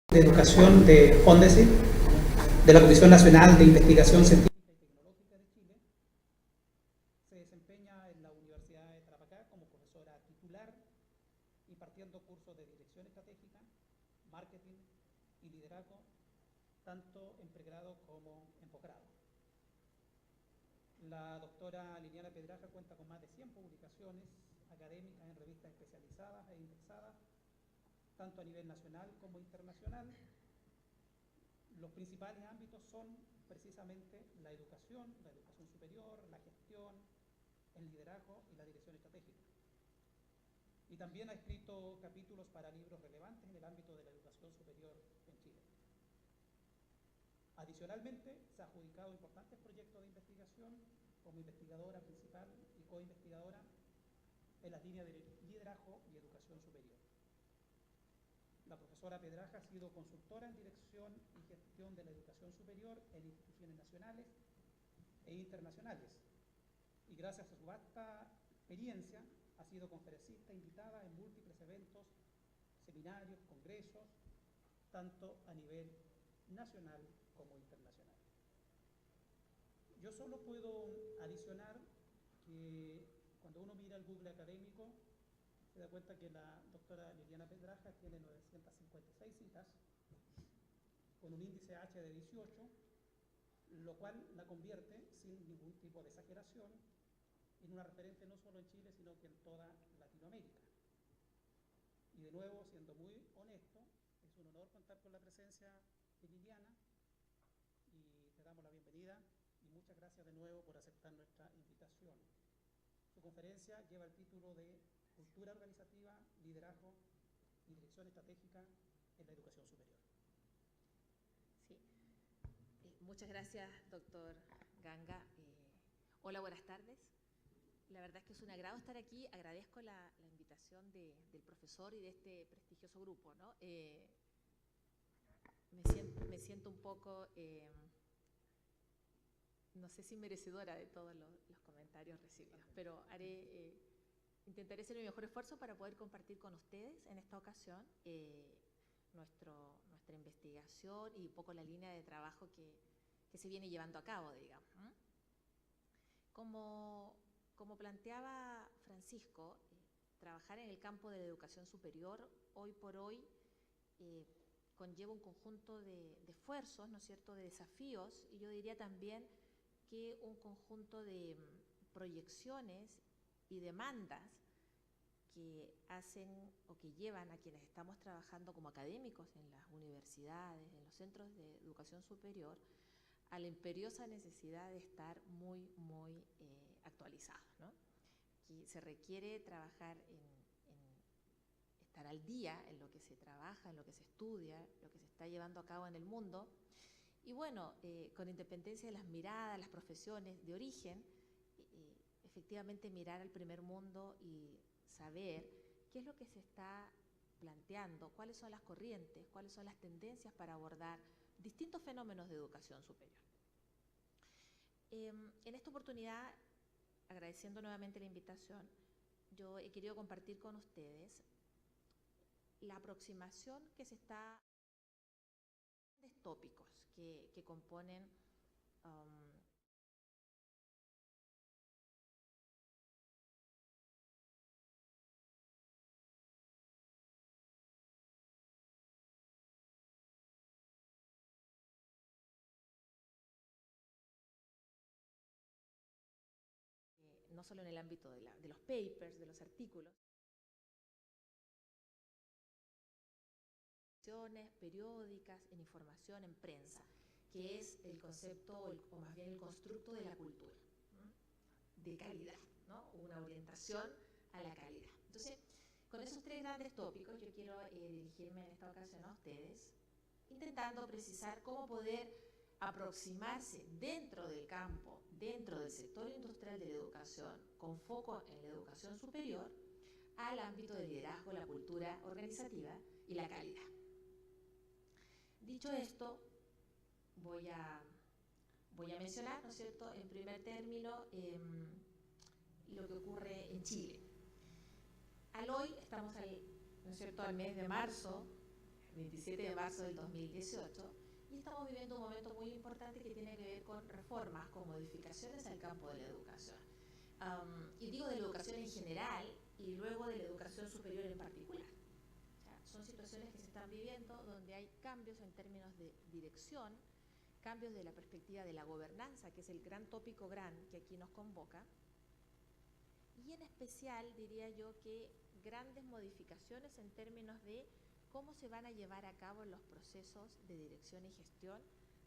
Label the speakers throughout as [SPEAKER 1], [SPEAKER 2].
[SPEAKER 1] de Educación de ONDECIT, de la Comisión Nacional de Investigación Científica y Tecnológica de Chile. Se desempeña en la Universidad de Tarapacá como profesora titular, impartiendo cursos de dirección estratégica, marketing y liderazgo, tanto en pregrado como en posgrado. La doctora Liliana Pedraja cuenta con más de 100 publicaciones académicas en revistas especializadas e indexadas, tanto a nivel nacional como internacional. Los principales ámbitos son precisamente la educación superior, la gestión, el liderazgo y la dirección estratégica. Y también ha escrito capítulos para libros relevantes en el ámbito de la educación superior en Chile. Adicionalmente, se ha adjudicado importantes proyectos de investigación como investigadora principal y co-investigadora en las líneas de liderazgo y educación superior. La profesora Pedraja ha sido consultora en dirección y gestión de la educación superior en instituciones nacionales e internacionales. Y gracias a su vasta experiencia, ha sido conferencista invitada en múltiples eventos, seminarios, congresos, tanto a nivel nacional como internacional. Yo solo puedo adicionar que cuando uno mira el Google académico, se da cuenta que la doctora Liliana Pedraja tiene 956 citas, con un índice H de 18, lo cual la convierte, sin ningún tipo de exageración, en una referente no solo en Chile, sino que en toda Latinoamérica. Y de nuevo, siendo muy honesto, es un honor contar con la presencia de Liliana, y te damos la bienvenida, y muchas gracias de nuevo por aceptar nuestra invitación. Su conferencia lleva el título de Cultura Organizativa, Liderazgo y Dirección Estratégica en la Educación Superior.
[SPEAKER 2] Sí. Muchas gracias, doctor Ganga. Hola, buenas tardes. La verdad es que es un agrado estar aquí. Agradezco la invitación del profesor y de este prestigioso grupo, ¿no? Me siento un poco, no sé si merecedora de todos los comentarios recibidos, pero intentaré hacer mi mejor esfuerzo para poder compartir con ustedes en esta ocasión nuestra investigación y un poco la línea de trabajo que se viene llevando a cabo, digamos. Como planteaba Francisco, trabajar en el campo de la educación superior hoy por hoy conlleva un conjunto de esfuerzos, ¿no es cierto?, de desafíos, y yo diría también que un conjunto de proyecciones y demandas que hacen o que llevan a quienes estamos trabajando como académicos en las universidades, en los centros de educación superior, a la imperiosa necesidad de estar muy actualizados, ¿no? Que se requiere trabajar estar al día en lo que se trabaja, en lo que se estudia, lo que se está llevando a cabo en el mundo. Y bueno, con independencia de las miradas, las profesiones de origen, efectivamente mirar al primer mundo y saber qué es lo que se está planteando, cuáles son las corrientes, cuáles son las tendencias para abordar distintos fenómenos de educación superior. En esta oportunidad, agradeciendo nuevamente la invitación, yo he querido compartir con ustedes la aproximación que se está de tópicos que componen no solo en el ámbito de los papers, de los artículos, periódicas, en información, en prensa, que es el concepto o más bien el constructo de la cultura, ¿no?, de calidad, ¿no?, una orientación a la calidad. Entonces, con esos tres grandes tópicos yo quiero dirigirme en esta ocasión a ustedes, intentando precisar cómo poder aproximarse dentro del campo, dentro del sector industrial de la educación, con foco en la educación superior, al ámbito del liderazgo, la cultura organizativa y la calidad. Dicho esto, voy a mencionar, ¿no es cierto?, en primer término, lo que ocurre en Chile. Al hoy estamos ¿no es cierto?, al mes de marzo 27 de marzo del 2018, y estamos viviendo un momento muy importante que tiene que ver con reformas, con modificaciones al campo de la educación. Y digo de la educación en general y luego de la educación superior en particular. O sea, son situaciones que se están viviendo donde hay cambios en términos de dirección, cambios de la perspectiva de la gobernanza, que es el gran tópico que aquí nos convoca, y en especial diría yo que grandes modificaciones en términos de cómo se van a llevar a cabo los procesos de dirección y gestión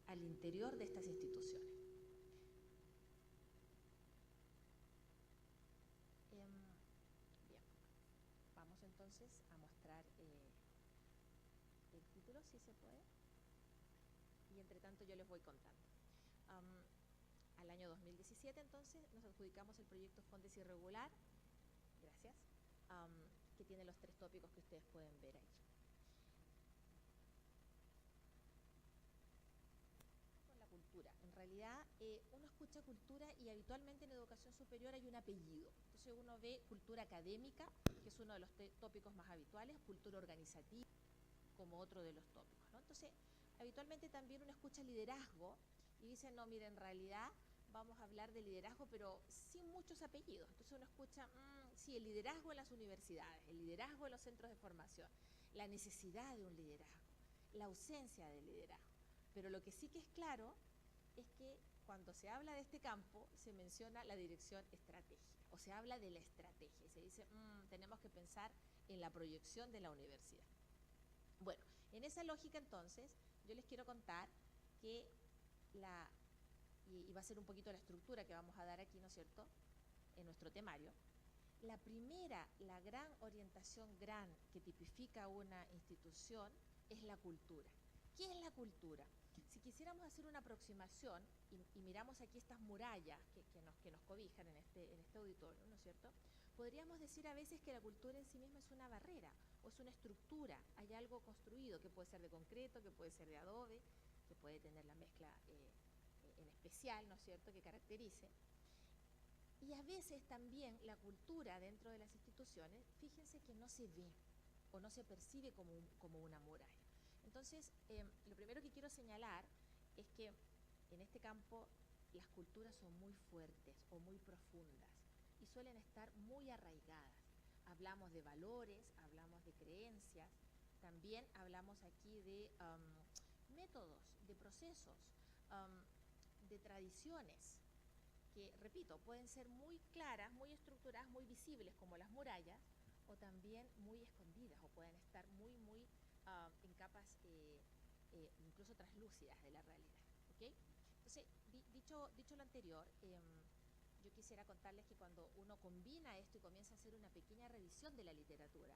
[SPEAKER 2] al interior de estas instituciones. Bien, vamos entonces a mostrar el título, si se puede, y entre tanto yo les voy contando. Al año 2017 entonces nos adjudicamos el proyecto Fondes Irregular, gracias, que tiene los 3 tópicos que ustedes pueden ver ahí. Con la cultura, en realidad uno escucha cultura y habitualmente en educación superior hay un apellido. Entonces uno ve cultura académica, que es uno de los tópicos más habituales, cultura organizativa como otro de los tópicos, ¿no? Entonces habitualmente también uno escucha liderazgo y dice, no, mire, en realidad vamos a hablar de liderazgo, pero sin muchos apellidos. Entonces uno escucha, sí, el liderazgo en las universidades, el liderazgo en los centros de formación, la necesidad de un liderazgo, la ausencia de liderazgo. Pero lo que sí que es claro es que cuando se habla de este campo se menciona la dirección estratégica, o se habla de la estrategia, y se dice, tenemos que pensar en la proyección de la universidad. Bueno, en esa lógica entonces yo les quiero contar que y va a ser un poquito la estructura que vamos a dar aquí, ¿no es cierto?, en nuestro temario. La gran orientación que tipifica una institución es la cultura. ¿Qué es la cultura? Si quisiéramos hacer una aproximación y miramos aquí estas murallas que nos cobijan en este auditorio, ¿no es cierto?, podríamos decir a veces que la cultura en sí misma es una barrera o es una estructura, hay algo construido que puede ser de concreto, que puede ser de adobe, que puede tener la mezcla en especial, ¿no es cierto?, que caracterice. Y a veces también la cultura dentro de las instituciones, fíjense que no se ve o no se percibe como una muralla. Entonces, lo primero que quiero señalar es que en este campo las culturas son muy fuertes o muy profundas y suelen estar muy arraigadas. Hablamos de valores, hablamos de creencias, también hablamos aquí de métodos, de procesos, de tradiciones, que, repito, pueden ser muy claras, muy estructuradas, muy visibles como las murallas, o también muy escondidas, o pueden estar muy en capas incluso translúcidas de la realidad. ¿Okay? Entonces, dicho lo anterior, yo quisiera contarles que cuando uno combina esto y comienza a hacer una pequeña revisión de la literatura,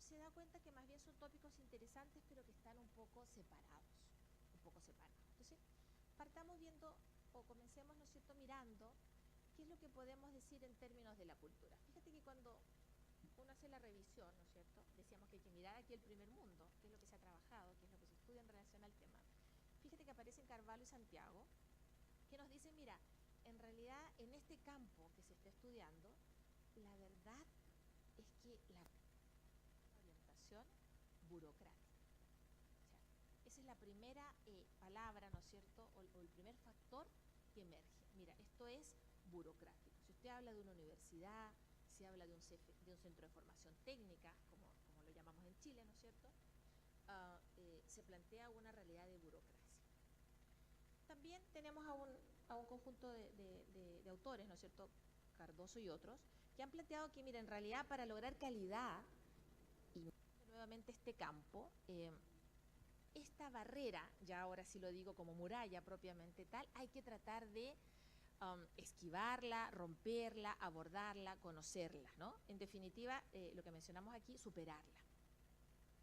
[SPEAKER 2] se da cuenta que más bien son tópicos interesantes, pero que están un poco separados. Entonces, partamos viendo, o comencemos, ¿no es cierto?, mirando qué es lo que podemos decir en términos de la cultura. Fíjate que cuando uno hace la revisión, ¿no es cierto?, decíamos que hay que mirar aquí el primer mundo, qué es lo que se ha trabajado, qué es lo que se estudia en relación al tema. Fíjate que aparecen Carvalho y Santiago, que nos dicen, mira, en realidad en este campo que se está estudiando, la verdad es que la orientación burocrática. O sea, esa es la primera palabra, ¿no es cierto?, o el primer factor que emerge. Mira, esto es burocrático. Si usted habla de una universidad, si habla de un centro de formación técnica, como lo llamamos en Chile, ¿no es cierto?, se plantea una realidad de burocracia. También tenemos a un conjunto de autores, ¿no es cierto?, Cardoso y otros, que han planteado que, mira, en realidad para lograr calidad, y nuevamente este campo, esta barrera, ya ahora sí lo digo como muralla propiamente tal, hay que tratar de esquivarla, romperla, abordarla, conocerla, ¿no? En definitiva, lo que mencionamos aquí, superarla.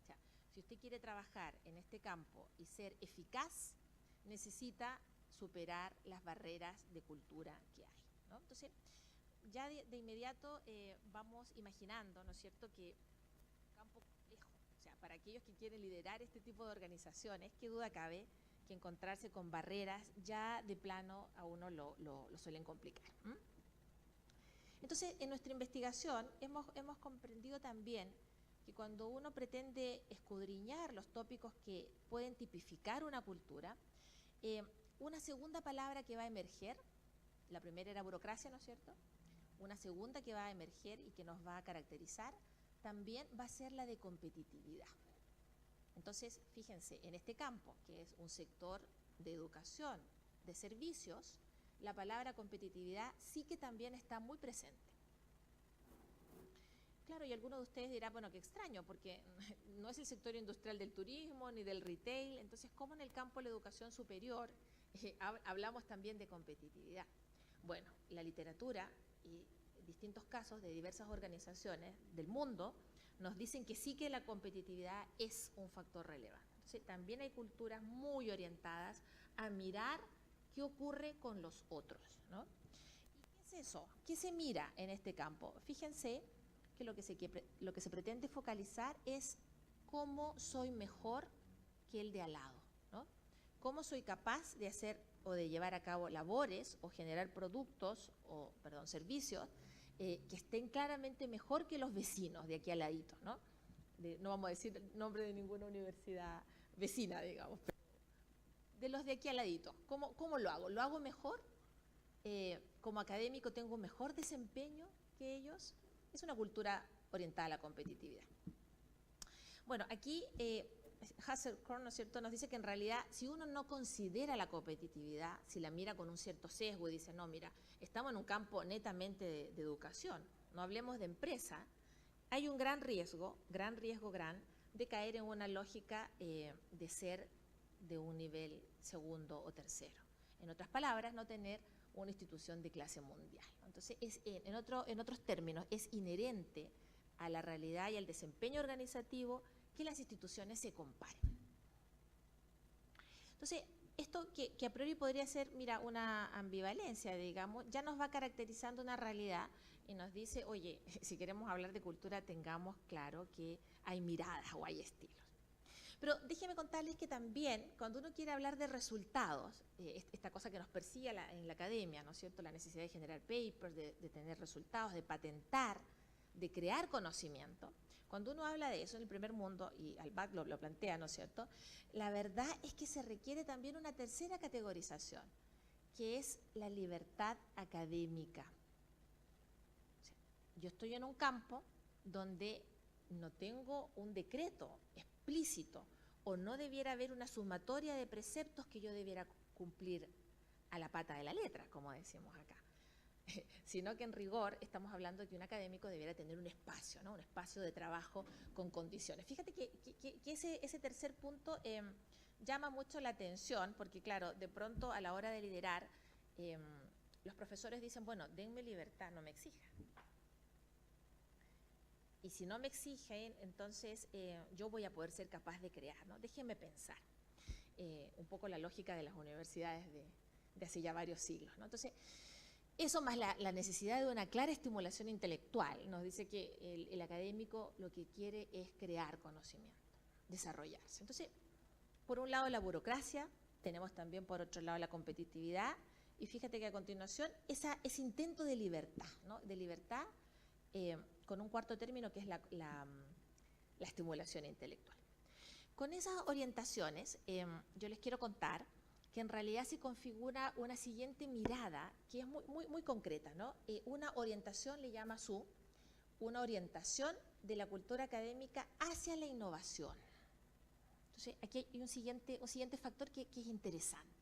[SPEAKER 2] O sea, si usted quiere trabajar en este campo y ser eficaz, necesita superar las barreras de cultura que hay, ¿no? Entonces, ya de inmediato vamos imaginando, ¿no es cierto?, que un campo complejo, o sea, para aquellos que quieren liderar este tipo de organizaciones, qué duda cabe que encontrarse con barreras ya de plano a uno lo suelen complicar. Entonces, en nuestra investigación hemos comprendido también que cuando uno pretende escudriñar los tópicos que pueden tipificar una cultura, una segunda palabra que va a emerger, la primera era burocracia, ¿no es cierto? Una segunda que va a emerger y que nos va a caracterizar también va a ser la de competitividad. Entonces, fíjense, en este campo, que es un sector de educación, de servicios, la palabra competitividad sí que también está muy presente. Claro, y alguno de ustedes dirá, bueno, qué extraño, porque no es el sector industrial del turismo ni del retail, entonces, ¿cómo en el campo de la educación superior hablamos también de competitividad? Bueno, la literatura y distintos casos de diversas organizaciones del mundo nos dicen que sí que la competitividad es un factor relevante. Entonces, también hay culturas muy orientadas a mirar qué ocurre con los otros, ¿no? ¿Y qué es eso? ¿Qué se mira en este campo? Fíjense que lo que se pretende focalizar es cómo soy mejor que el de al lado, ¿no? Cómo soy capaz de hacer o de llevar a cabo labores o generar productos o, servicios que estén claramente mejor que los vecinos de aquí al ladito, ¿no? No vamos a decir el nombre de ninguna universidad vecina, digamos, pero de los de aquí al ladito. ¿Cómo lo hago? ¿Lo hago mejor? ¿Como académico tengo un mejor desempeño que ellos? Es una cultura orientada a la competitividad. Bueno, aquí Hasselkorn, ¿no es cierto?, nos dice que en realidad si uno no considera la competitividad, si la mira con un cierto sesgo y dice, no, mira, estamos en un campo netamente de educación, no hablemos de empresa, hay un gran riesgo de caer en una lógica de ser de un nivel segundo o tercero. En otras palabras, no tener una institución de clase mundial. Entonces, en otros términos, es inherente a la realidad y al desempeño organizativo que las instituciones se comparen. Entonces, esto que a priori podría ser, mira, una ambivalencia, digamos, ya nos va caracterizando una realidad y nos dice, oye, si queremos hablar de cultura, tengamos claro que hay miradas o hay estilos. Pero déjenme contarles que también, cuando uno quiere hablar de resultados, esta cosa que nos persigue en la academia, ¿no es cierto?, la necesidad de generar papers, de tener resultados, de patentar, de crear conocimiento, cuando uno habla de eso en el primer mundo, y Albach lo plantea, ¿no es cierto?, la verdad es que se requiere también una tercera categorización, que es la libertad académica. O sea, yo estoy en un campo donde no tengo un decreto explícito o no debiera haber una sumatoria de preceptos que yo debiera cumplir a la pata de la letra, como decimos acá, sino que en rigor estamos hablando de que un académico debiera tener un espacio, ¿no?, un espacio de trabajo con condiciones. Fíjate que ese tercer punto llama mucho la atención, porque claro, de pronto a la hora de liderar, los profesores dicen, bueno, denme libertad, no me exijan. Y si no me exigen, entonces yo voy a poder ser capaz de crear, ¿no? Déjenme pensar. Un poco la lógica de las universidades de hace ya varios siglos, ¿no? Entonces, eso más la necesidad de una clara estimulación intelectual nos dice que el académico lo que quiere es crear conocimiento, desarrollarse. Entonces, por un lado la burocracia, tenemos también por otro lado la competitividad, y fíjate que a continuación ese intento de libertad, ¿no?, de libertad con un cuarto término que es la estimulación intelectual. Con esas orientaciones, yo les quiero contar que en realidad se configura una siguiente mirada que es muy concreta, ¿no? Una orientación, le llama Su, una orientación de la cultura académica hacia la innovación. Entonces, aquí hay un siguiente factor que es interesante.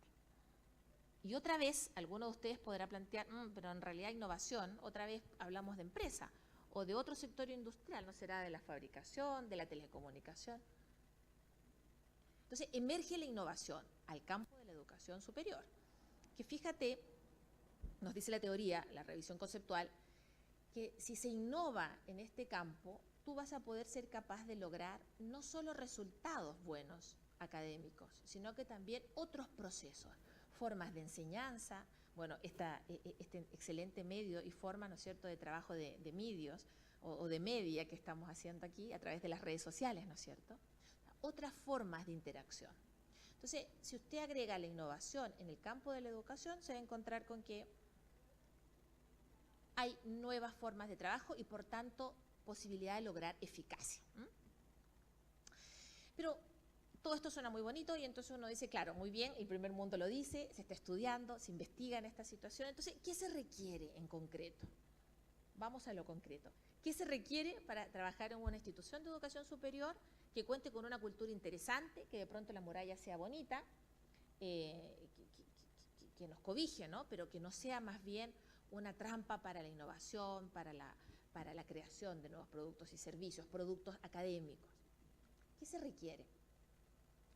[SPEAKER 2] Y otra vez, alguno de ustedes podrá plantear, pero en realidad innovación, otra vez hablamos de empresa o de otro sector industrial, ¿no será de la fabricación, de la telecomunicación? Entonces, emerge la innovación al campo de la educación superior, que fíjate, nos dice la teoría, la revisión conceptual, que si se innova en este campo, tú vas a poder ser capaz de lograr no solo resultados buenos académicos, sino que también otros procesos, formas de enseñanza, bueno, este excelente medio y forma, ¿no es cierto?, de trabajo de medios o de media que estamos haciendo aquí a través de las redes sociales, ¿no es cierto? Otras formas de interacción. Entonces, si usted agrega la innovación en el campo de la educación, se va a encontrar con que hay nuevas formas de trabajo y, por tanto, posibilidad de lograr eficacia. Pero todo esto suena muy bonito y entonces uno dice, claro, muy bien, el primer mundo lo dice, se está estudiando, se investiga en esta situación. Entonces, ¿qué se requiere en concreto? Vamos a lo concreto. ¿Qué se requiere para trabajar en una institución de educación superior que cuente con una cultura interesante, que de pronto la muralla sea bonita, que nos cobije, ¿no? Pero que no sea más bien una trampa para la innovación, para la creación de nuevos productos y servicios, productos académicos? ¿Qué se requiere?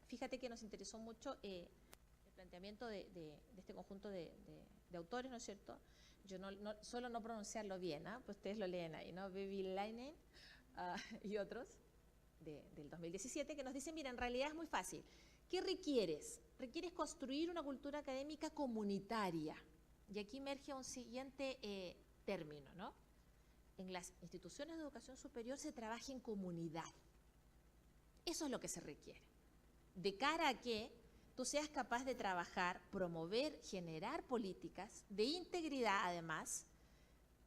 [SPEAKER 2] Fíjate que nos interesó mucho el planteamiento de este conjunto de autores, ¿no es cierto? Yo solo no pronunciarlo bien, ¿eh? Pues ustedes lo leen ahí, ¿no? Vehviläinen y otros del 2017, que nos dicen, mira, en realidad es muy fácil. ¿Qué requieres? Requieres construir una cultura académica comunitaria. Y aquí emerge un siguiente término, ¿no? En las instituciones de educación superior se trabaja en comunidad. Eso es lo que se requiere. De cara a que tú seas capaz de trabajar, promover, generar políticas de integridad, además,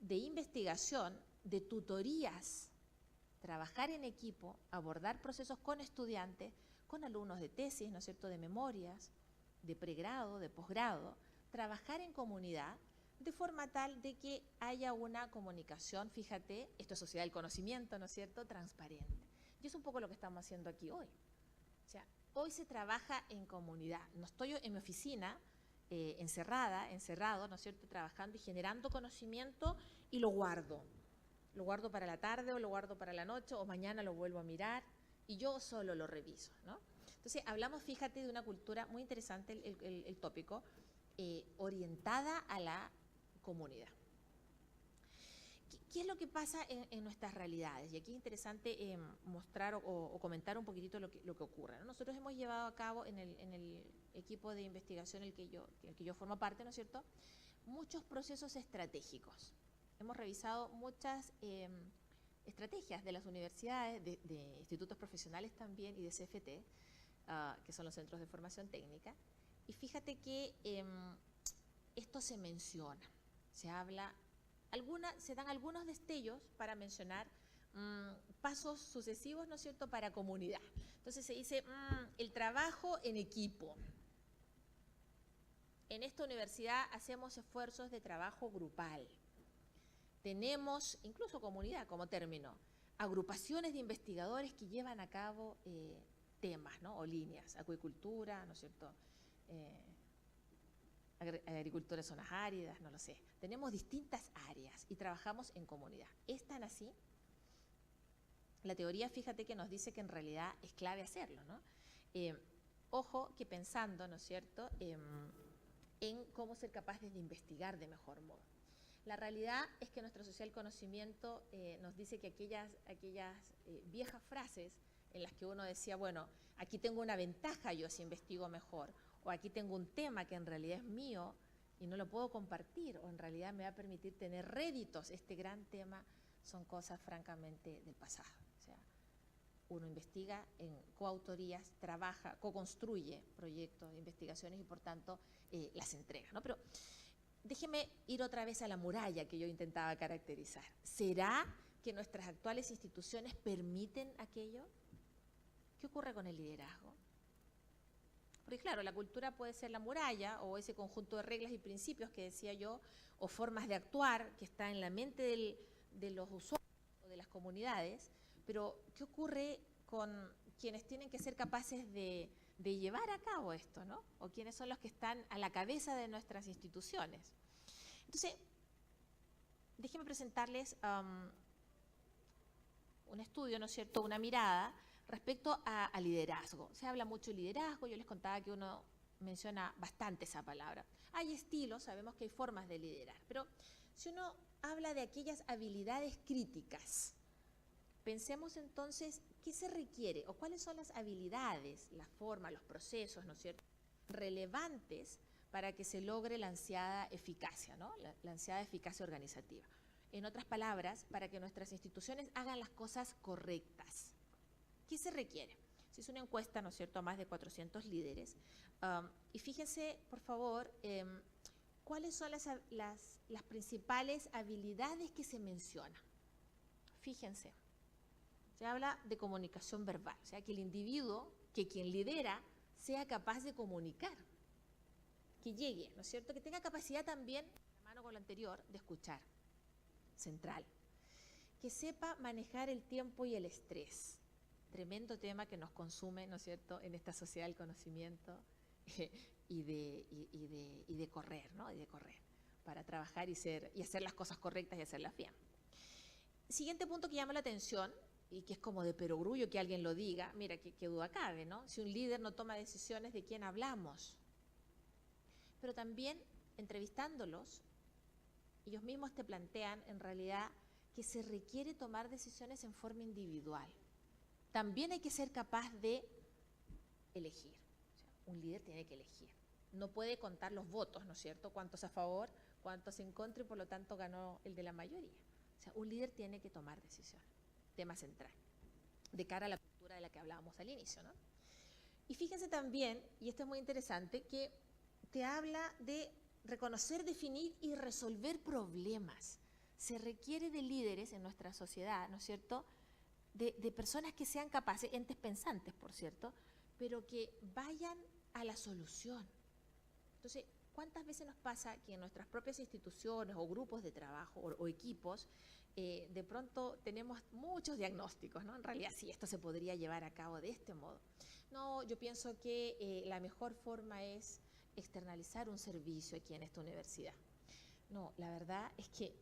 [SPEAKER 2] de investigación, de tutorías, trabajar en equipo, abordar procesos con estudiantes, con alumnos de tesis, ¿no es cierto?, de memorias, de pregrado, de posgrado, trabajar en comunidad, de forma tal de que haya una comunicación, fíjate, esto es sociedad del conocimiento, ¿no es cierto?, transparente. Y es un poco lo que estamos haciendo aquí hoy. O sea, hoy se trabaja en comunidad. No estoy en mi oficina encerrado, ¿no es cierto?, trabajando y generando conocimiento y lo guardo. Lo guardo para la tarde o lo guardo para la noche o mañana lo vuelvo a mirar y yo solo lo reviso, ¿no? Entonces, hablamos, fíjate, de una cultura muy interesante, el tópico, orientada a la comunidad. ¿Qué es lo que pasa en nuestras realidades? Y aquí es interesante mostrar o comentar un poquitito lo que ocurre, ¿no? Nosotros hemos llevado a cabo en el equipo de investigación el que yo formo parte, ¿no es cierto?, muchos procesos estratégicos. Hemos revisado muchas estrategias de las universidades, de institutos profesionales también y de CFT, que son los centros de formación técnica. Y fíjate que esto se menciona, se habla, se dan algunos destellos para mencionar pasos sucesivos, ¿no es cierto?, para comunidad. Entonces se dice el trabajo en equipo. En esta universidad hacemos esfuerzos de trabajo grupal. Tenemos, incluso comunidad como término, agrupaciones de investigadores que llevan a cabo temas, ¿no?, o líneas, acuicultura, ¿no es cierto?, agricultura de zonas áridas, no lo sé. Tenemos distintas áreas y trabajamos en comunidad. ¿Es tan así? La teoría, fíjate que nos dice que en realidad es clave hacerlo, ¿no? Ojo que pensando, ¿no es cierto?, en cómo ser capaces de investigar de mejor modo. La realidad es que nuestra sociedad del conocimiento nos dice que aquellas viejas frases en las que uno decía, bueno, aquí tengo una ventaja yo si investigo mejor, o aquí tengo un tema que en realidad es mío y no lo puedo compartir, o en realidad me va a permitir tener réditos, este gran tema, son cosas francamente del pasado. O sea, uno investiga en coautorías, trabaja, co-construye proyectos de investigaciones y por tanto las entrega, ¿no? Pero déjeme ir otra vez a la muralla que yo intentaba caracterizar. ¿Será que nuestras actuales instituciones permiten aquello? ¿Qué ocurre con el liderazgo? Porque claro, la cultura puede ser la muralla o ese conjunto de reglas y principios que decía yo, o formas de actuar que está en la mente de los usuarios o de las comunidades, pero ¿qué ocurre con quienes tienen que ser capaces de llevar a cabo esto, ¿no? O quiénes son los que están a la cabeza de nuestras instituciones. Entonces, déjenme presentarles un estudio, ¿no es cierto?, una mirada respecto a liderazgo. Se habla mucho de liderazgo, yo les contaba que uno menciona bastante esa palabra. Hay estilos, sabemos que hay formas de liderar, pero si uno habla de aquellas habilidades críticas, pensemos entonces qué se requiere o cuáles son las habilidades, las formas, los procesos, ¿no es cierto?, relevantes para que se logre la ansiada eficacia, ¿no?, la ansiada eficacia organizativa. En otras palabras, para que nuestras instituciones hagan las cosas correctas. ¿Qué se requiere? Se hizo una encuesta, ¿no es cierto?, a más de 400 líderes. Y fíjense, por favor, cuáles son las principales habilidades que se mencionan. fíjense, se habla de comunicación verbal, o sea, que el individuo, que quien lidera, sea capaz de comunicar, que llegue, ¿no es cierto?, que tenga capacidad también, de mano con lo anterior, de escuchar, central, que sepa manejar el tiempo y el estrés, tremendo tema que nos consume, ¿no es cierto?, en esta sociedad del conocimiento y de correr, ¿no?, y de correr para trabajar y hacer las cosas correctas y hacerlas bien. Siguiente punto que llama la atención, y que es como de perogrullo que alguien lo diga, mira, qué duda cabe, ¿no? Si un líder no toma decisiones, ¿de quién hablamos? Pero también, entrevistándolos, ellos mismos te plantean, en realidad, que se requiere tomar decisiones en forma individual. También hay que ser capaz de elegir. O sea, un líder tiene que elegir. No puede contar los votos, ¿no es cierto? Cuántos a favor, cuántos en contra, y por lo tanto ganó el de la mayoría. O sea, un líder tiene que tomar decisiones. Tema central, de cara a la cultura de la que hablábamos al inicio, ¿no? Y fíjense también, y esto es muy interesante, que te habla de reconocer, definir y resolver problemas. Se requiere de líderes en nuestra sociedad, ¿no es cierto?, de personas que sean capaces, entes pensantes, por cierto, pero que vayan a la solución. Entonces, ¿cuántas veces nos pasa que en nuestras propias instituciones o grupos de trabajo o equipos de pronto tenemos muchos diagnósticos, ¿no? En realidad, sí, esto se podría llevar a cabo de este modo. No, yo pienso que la mejor forma es externalizar un servicio aquí en esta universidad. No, la verdad es que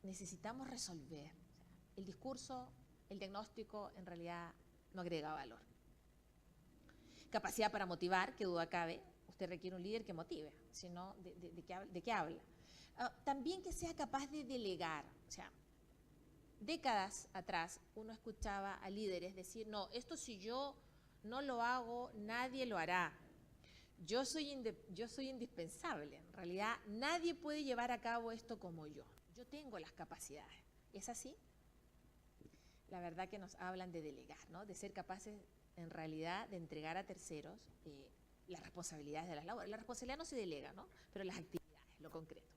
[SPEAKER 2] necesitamos resolver. O sea, el discurso, el diagnóstico, en realidad no agrega valor. Capacidad para motivar, que duda cabe. Usted requiere un líder que motive, sino ¿de qué habla? También que sea capaz de delegar. O sea, décadas atrás uno escuchaba a líderes decir, no, esto si yo no lo hago, nadie lo hará. Yo soy indispensable. En realidad, nadie puede llevar a cabo esto como yo. Yo tengo las capacidades. ¿Es así? La verdad que nos hablan de delegar, ¿no? De ser capaces, en realidad, de entregar a terceros las responsabilidades de las labores. La responsabilidad no se delega, ¿no? Pero las actividades, lo concreto.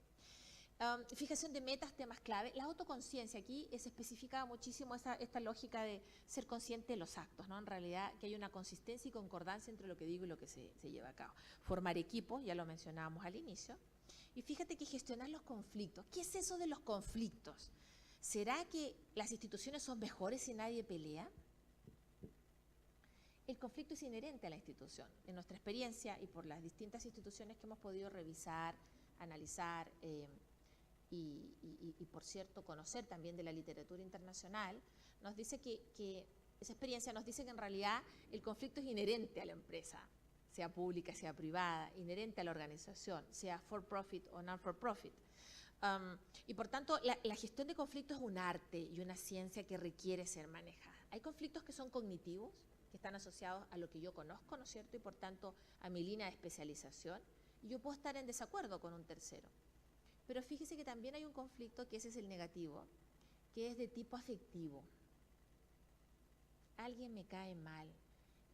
[SPEAKER 2] Fijación de metas, temas clave. La autoconciencia, aquí se especificaba muchísimo esta lógica de ser consciente de los actos, ¿no? En realidad que hay una consistencia y concordancia entre lo que digo y lo que se lleva a cabo. Formar equipos, ya lo mencionábamos al inicio. Y fíjate que gestionar los conflictos. ¿Qué es eso de los conflictos? ¿Será que las instituciones son mejores si nadie pelea? El conflicto es inherente a la institución. En nuestra experiencia y por las distintas instituciones que hemos podido revisar, analizar y por cierto, conocer también de la literatura internacional, nos dice que esa experiencia nos dice que en realidad el conflicto es inherente a la empresa, sea pública, sea privada, inherente a la organización, sea for profit o non for profit. Y por tanto, la gestión de conflictos es un arte y una ciencia que requiere ser manejada. Hay conflictos que son cognitivos, que están asociados a lo que yo conozco, ¿no es cierto? Y por tanto, a mi línea de especialización. Y yo puedo estar en desacuerdo con un tercero. Pero fíjese que también hay un conflicto, que ese es el negativo, que es de tipo afectivo. Alguien me cae mal.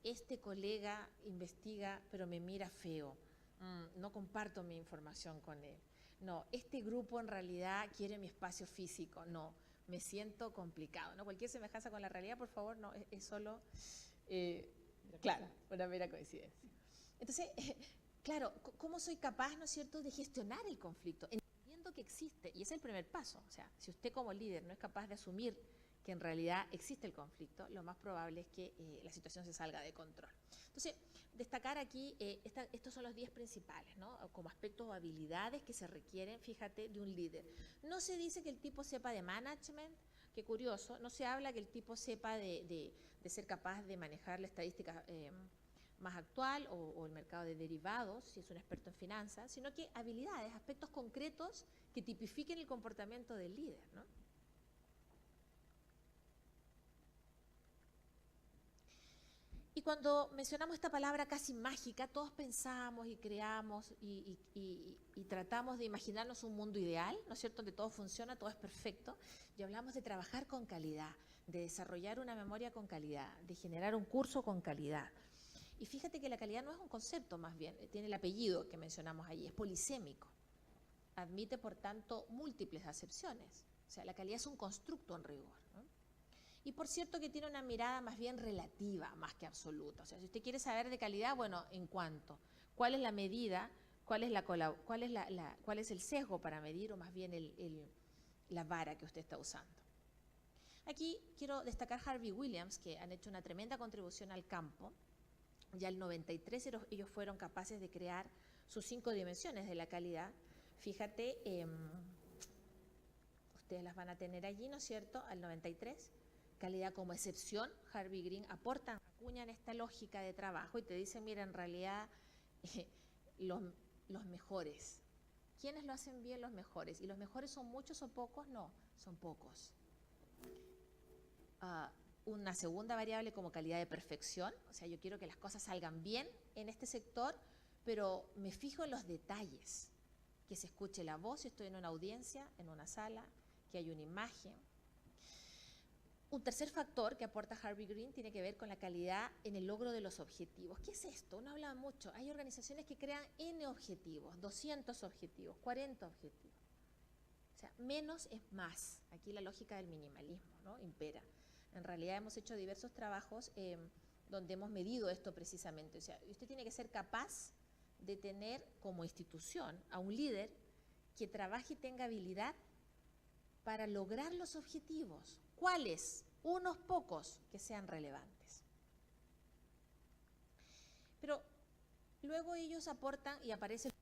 [SPEAKER 2] Este colega investiga, pero me mira feo. No comparto mi información con él. No, este grupo en realidad quiere mi espacio físico. No, me siento complicado. ¿No? Cualquier semejanza con la realidad, por favor, no, es solo, claro, una mera coincidencia. Entonces, claro, ¿cómo soy capaz, ¿no es cierto?, de gestionar el conflicto? Entendiendo que existe, y ese es el primer paso. O sea, si usted como líder no es capaz de asumir que en realidad existe el conflicto, lo más probable es que la situación se salga de control. Entonces, destacar aquí, estos son los 10 principales, ¿no? Como aspectos o habilidades que se requieren, fíjate, de un líder. No se dice que el tipo sepa de management, qué curioso, no se habla que el tipo sepa de ser capaz de manejar la estadística más actual o el mercado de derivados, si es un experto en finanzas, sino que habilidades, aspectos concretos que tipifiquen el comportamiento del líder, ¿no? Y cuando mencionamos esta palabra casi mágica, todos pensamos y creamos y tratamos de imaginarnos un mundo ideal, ¿no es cierto?, donde todo funciona, todo es perfecto, y hablamos de trabajar con calidad, de desarrollar una memoria con calidad, de generar un curso con calidad. Y fíjate que la calidad no es un concepto, más bien, tiene el apellido que mencionamos allí, es polisémico. Admite, por tanto, múltiples acepciones. O sea, la calidad es un constructo en rigor, ¿no? Y por cierto que tiene una mirada más bien relativa, más que absoluta. O sea, si usted quiere saber de calidad, bueno, ¿en cuánto? ¿Cuál es la medida? ¿Cuál es el sesgo para medir, o más bien la vara que usted está usando? Aquí quiero destacar Harvey Williams, que han hecho una tremenda contribución al campo. Ya el 93 ellos fueron capaces de crear sus 5 dimensiones de la calidad. Fíjate, ustedes las van a tener allí, ¿no es cierto?, al 93. Calidad como excepción, Harvey Green acuñan esta lógica de trabajo y te dicen, mira, en realidad los mejores. ¿Quiénes lo hacen bien? Los mejores. ¿Y los mejores son muchos o pocos? No, son pocos. Una segunda variable como calidad de perfección, o sea, yo quiero que las cosas salgan bien en este sector, pero me fijo en los detalles, que se escuche la voz si estoy en una audiencia, en una sala, que hay una imagen. Un tercer factor que aporta Harvey Green tiene que ver con la calidad en el logro de los objetivos. ¿Qué es esto? Uno habla mucho, hay organizaciones que crean N objetivos, 200 objetivos, 40 objetivos. O sea, menos es más. Aquí la lógica del minimalismo, ¿no?, impera. En realidad hemos hecho diversos trabajos donde hemos medido esto precisamente. O sea, usted tiene que ser capaz de tener como institución a un líder que trabaje y tenga habilidad para lograr los objetivos. ¿Cuáles? Unos pocos que sean relevantes. Pero luego ellos aportan y aparece el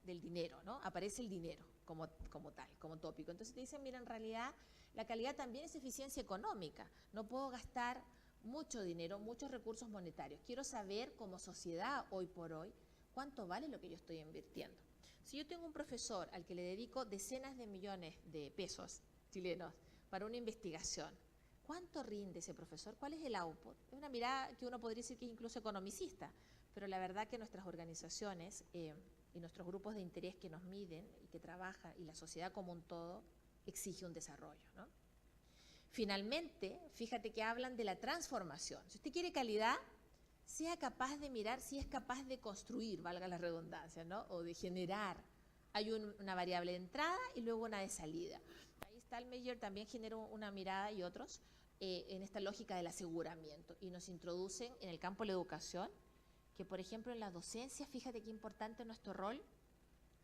[SPEAKER 2] del dinero, ¿no? Aparece el dinero como tal, como tópico. Entonces te dicen, mira, en realidad la calidad también es eficiencia económica. No puedo gastar mucho dinero, muchos recursos monetarios. Quiero saber como sociedad hoy por hoy cuánto vale lo que yo estoy invirtiendo. Si yo tengo un profesor al que le dedico decenas de millones de pesos chilenos para una investigación, ¿cuánto rinde ese profesor? ¿Cuál es el output? Es una mirada que uno podría decir que es incluso economicista, pero la verdad que nuestras organizaciones y nuestros grupos de interés que nos miden y que trabajan, y la sociedad como un todo, exige un desarrollo, ¿no? Finalmente, fíjate que hablan de la transformación. Si usted quiere calidad, sea capaz de mirar si es capaz de construir, valga la redundancia, ¿no?, o de generar. Hay una variable de entrada y luego una de salida. Ahí Stallmeyer también generó una mirada, y otros, en esta lógica del aseguramiento, y nos introducen en el campo de la educación, que por ejemplo en la docencia, fíjate qué importante nuestro rol.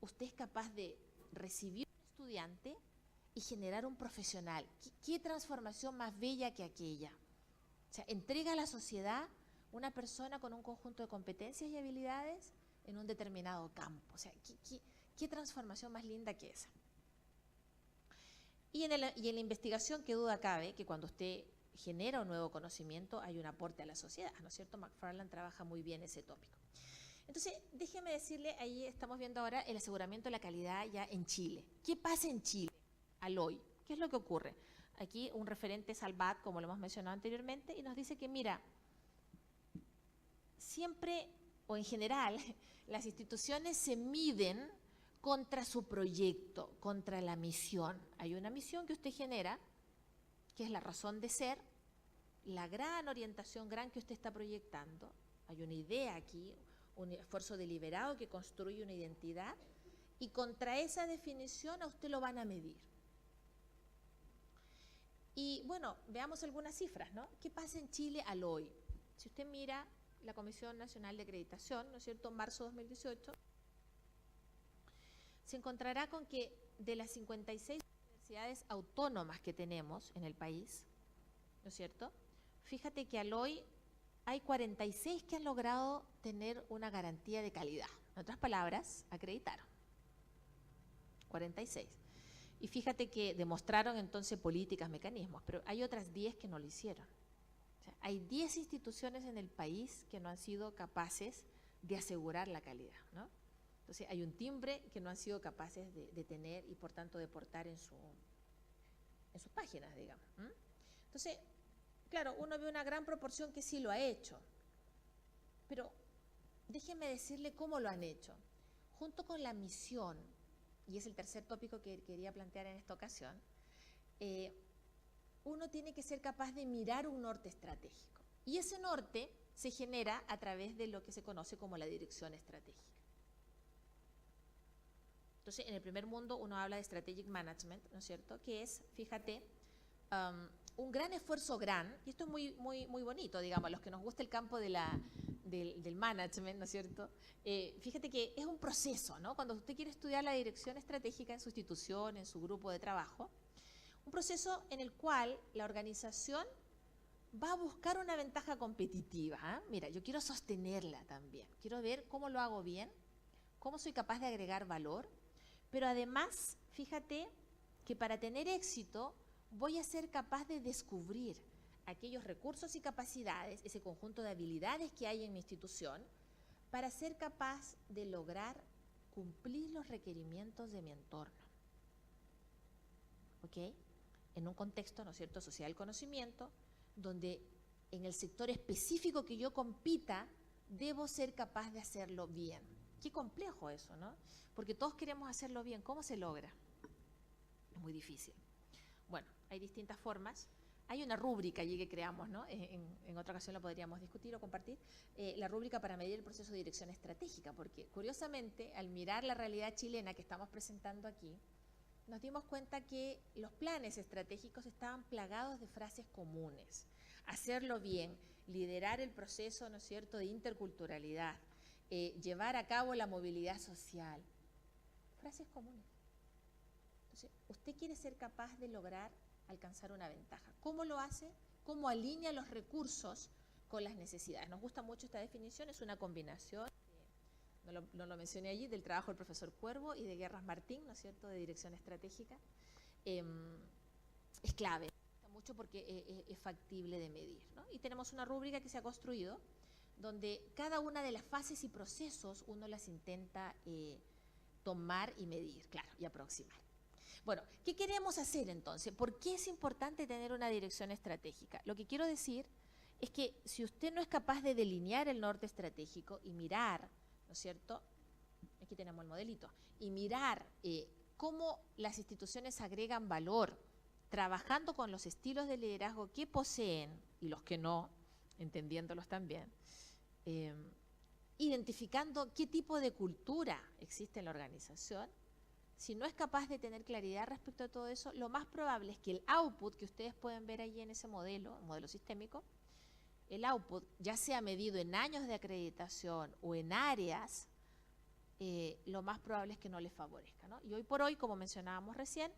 [SPEAKER 2] Usted es capaz de recibir un estudiante y generar un profesional. ¿Qué transformación más bella que aquella? O sea, entrega a la sociedad una persona con un conjunto de competencias y habilidades en un determinado campo. O sea, ¿qué transformación más linda que esa? Y en la investigación, qué duda cabe que cuando usted genera un nuevo conocimiento hay un aporte a la sociedad, ¿no es cierto? McFarland trabaja muy bien ese tópico. Entonces, déjeme decirle, ahí estamos viendo ahora el aseguramiento de la calidad ya en Chile. ¿Qué pasa en Chile al hoy? ¿Qué es lo que ocurre? Aquí un referente es Salvat, como lo hemos mencionado anteriormente, y nos dice que, mira, siempre o en general las instituciones se miden contra su proyecto, contra la misión. Hay una misión que usted genera, que es la razón de ser, la gran orientación gran que usted está proyectando. Hay una idea aquí, un esfuerzo deliberado que construye una identidad, y contra esa definición a usted lo van a medir. Y bueno, veamos algunas cifras, ¿no? ¿Qué pasa en Chile al hoy? Si usted mira la Comisión Nacional de Acreditación, ¿no es cierto?, marzo de 2018, se encontrará con que de las 56 universidades autónomas que tenemos en el país, ¿no es cierto?, fíjate que al hoy hay 46 que han logrado tener una garantía de calidad. En otras palabras, acreditaron. 46. Y fíjate que demostraron entonces políticas, mecanismos, pero hay otras 10 que no lo hicieron. O sea, hay 10 instituciones en el país que no han sido capaces de asegurar la calidad, ¿no? Entonces hay un timbre que no han sido capaces de tener y por tanto de portar en sus páginas, digamos. Entonces, claro, uno ve una gran proporción que sí lo ha hecho, pero déjenme decirle cómo lo han hecho. Junto con la misión, y es el tercer tópico que quería plantear en esta ocasión, uno tiene que ser capaz de mirar un norte estratégico. Y ese norte se genera a través de lo que se conoce como la dirección estratégica. Entonces, en el primer mundo uno habla de strategic management, ¿no es cierto?, que es, fíjate, un gran esfuerzo y esto es muy bonito, digamos, a los que nos gusta el campo del management, ¿no es cierto? Fíjate que es un proceso, ¿no? Cuando usted quiere estudiar la dirección estratégica en su institución, en su grupo de trabajo, un proceso en el cual la organización va a buscar una ventaja competitiva. Mira, yo quiero sostenerla también, quiero ver cómo lo hago bien, cómo soy capaz de agregar valor, pero además, fíjate que para tener éxito voy a ser capaz de descubrir aquellos recursos y capacidades, ese conjunto de habilidades que hay en mi institución, para ser capaz de lograr cumplir los requerimientos de mi entorno. ¿Ok? En un contexto, ¿no es cierto?, social conocimiento, donde en el sector específico que yo compita, debo ser capaz de hacerlo bien. Qué complejo eso, ¿no? Porque todos queremos hacerlo bien. ¿Cómo se logra? Es muy difícil. Bueno, hay distintas formas. Hay una rúbrica allí que creamos, ¿no? En otra ocasión la podríamos discutir o compartir, la rúbrica para medir el proceso de dirección estratégica, porque curiosamente, al mirar la realidad chilena que estamos presentando aquí, nos dimos cuenta que los planes estratégicos estaban plagados de frases comunes. Hacerlo bien, liderar el proceso, ¿no es cierto?, de interculturalidad, llevar a cabo la movilidad social. Frases comunes. Entonces, usted quiere ser capaz de lograr alcanzar una ventaja. ¿Cómo lo hace? ¿Cómo alinea los recursos con las necesidades? Nos gusta mucho esta definición, es una combinación, no lo mencioné allí, del trabajo del profesor Cuervo y de Guerras Martín, ¿no es cierto?, de dirección estratégica. Es clave, me gusta mucho porque es factible de medir, ¿no? Y tenemos una rúbrica que se ha construido donde cada una de las fases y procesos uno las intenta tomar y medir, claro, y aproximar. Bueno, ¿qué queremos hacer entonces? ¿Por qué es importante tener una dirección estratégica? Lo que quiero decir es que si usted no es capaz de delinear el norte estratégico y mirar, ¿no es cierto?, aquí tenemos el modelito, y mirar cómo las instituciones agregan valor, trabajando con los estilos de liderazgo que poseen y los que no, entendiéndolos también, identificando qué tipo de cultura existe en la organización. Si no es capaz de tener claridad respecto a todo eso, lo más probable es que el output que ustedes pueden ver allí en ese modelo sistémico, el output, ya sea medido en años de acreditación o en áreas, lo más probable es que no les favorezca, ¿no? Y hoy por hoy, como mencionábamos recién,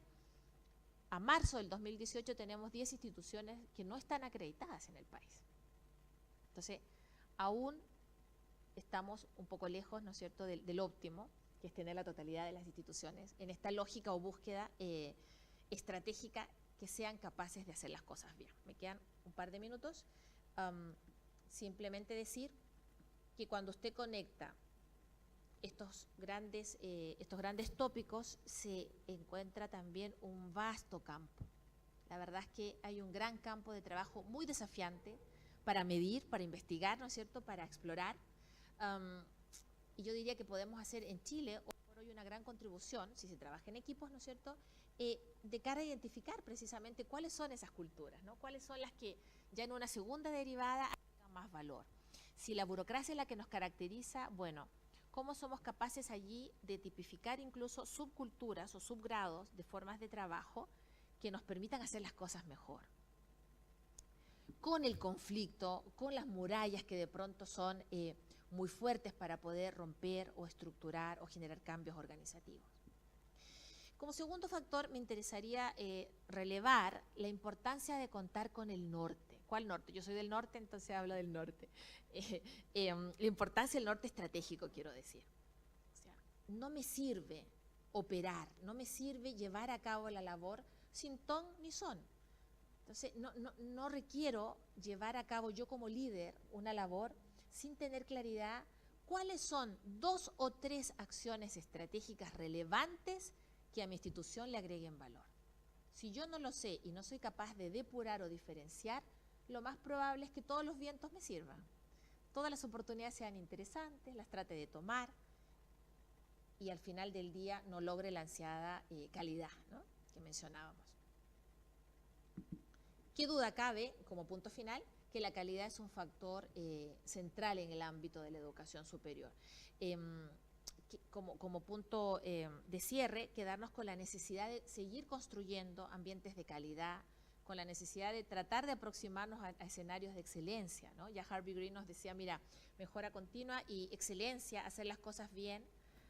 [SPEAKER 2] a marzo del 2018 tenemos 10 instituciones que no están acreditadas en el país. Entonces, aún estamos un poco lejos, ¿no es cierto?, del óptimo, que es tener la totalidad de las instituciones en esta lógica o búsqueda estratégica que sean capaces de hacer las cosas bien. Me quedan un par de minutos. Simplemente decir que cuando usted conecta estos grandes tópicos, se encuentra también un vasto campo. La verdad es que hay un gran campo de trabajo muy desafiante para medir, para investigar, ¿no es cierto?, para explorar. Y yo diría que podemos hacer en Chile hoy por hoy una gran contribución, si se trabaja en equipos, ¿no es cierto?, de cara a identificar precisamente cuáles son esas culturas, ¿no? Cuáles son las que ya en una segunda derivada agregan más valor. Si la burocracia es la que nos caracteriza, bueno, ¿cómo somos capaces allí de tipificar incluso subculturas o subgrados de formas de trabajo que nos permitan hacer las cosas mejor? Con el conflicto, con las murallas que de pronto son muy fuertes para poder romper o estructurar o generar cambios organizativos. Como segundo factor, me interesaría relevar la importancia de contar con el norte. ¿Cuál norte? Yo soy del norte, entonces hablo del norte. La importancia del norte estratégico, quiero decir. O sea, no me sirve operar, no me sirve llevar a cabo la labor sin ton ni son. Entonces, no requiero llevar a cabo yo como líder una labor sin tener claridad cuáles son 2 o 3 acciones estratégicas relevantes que a mi institución le agreguen valor. Si yo no lo sé y no soy capaz de depurar o diferenciar, lo más probable es que todos los vientos me sirvan. Todas las oportunidades sean interesantes, las trate de tomar y al final del día no logre la ansiada calidad, ¿no?, que mencionábamos. ¿Qué duda cabe, como punto final, que la calidad es un factor central en el ámbito de la educación superior? Como punto de cierre, quedarnos con la necesidad de seguir construyendo ambientes de calidad, con la necesidad de tratar de aproximarnos a escenarios de excelencia, ¿no? Ya Harvey Green nos decía, mira, mejora continua y excelencia, hacer las cosas bien,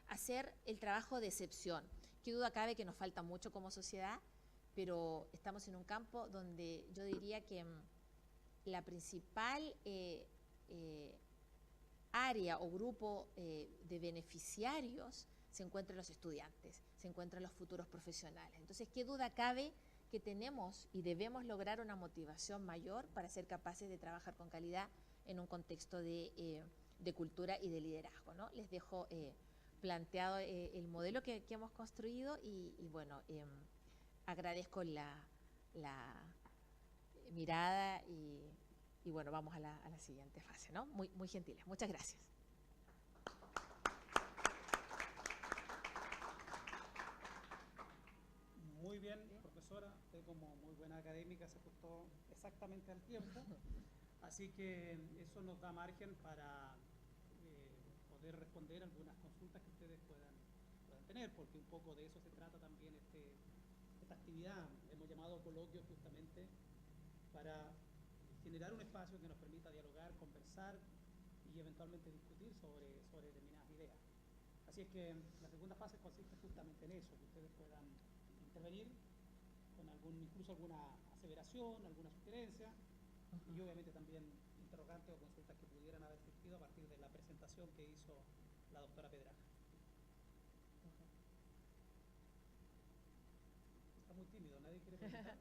[SPEAKER 2] hacer el trabajo de excepción. Qué duda cabe que nos falta mucho como sociedad, pero estamos en un campo donde yo diría que la principal área o grupo de beneficiarios se encuentra en los estudiantes, se encuentran los futuros profesionales. Entonces, qué duda cabe que tenemos y debemos lograr una motivación mayor para ser capaces de trabajar con calidad en un contexto de cultura y de liderazgo, ¿no? Les dejo planteado el modelo que hemos construido y bueno, agradezco la mirada y bueno, vamos a la siguiente fase, ¿no? Muy gentiles. Muchas gracias.
[SPEAKER 1] Muy bien, profesora. Usted como muy buena académica se ajustó exactamente al tiempo. Así que eso nos da margen para poder responder algunas consultas que ustedes puedan tener, porque un poco de eso se trata también esta actividad. Hemos llamado coloquio justamente para generar un espacio que nos permita dialogar, conversar y eventualmente discutir sobre determinadas ideas. Así es que la segunda fase consiste justamente en eso, que ustedes puedan intervenir con incluso alguna aseveración, alguna sugerencia, y obviamente también interrogantes o consultas que pudieran haber surgido a partir de la presentación que hizo la doctora Pedraja. Está muy tímido, nadie quiere preguntar.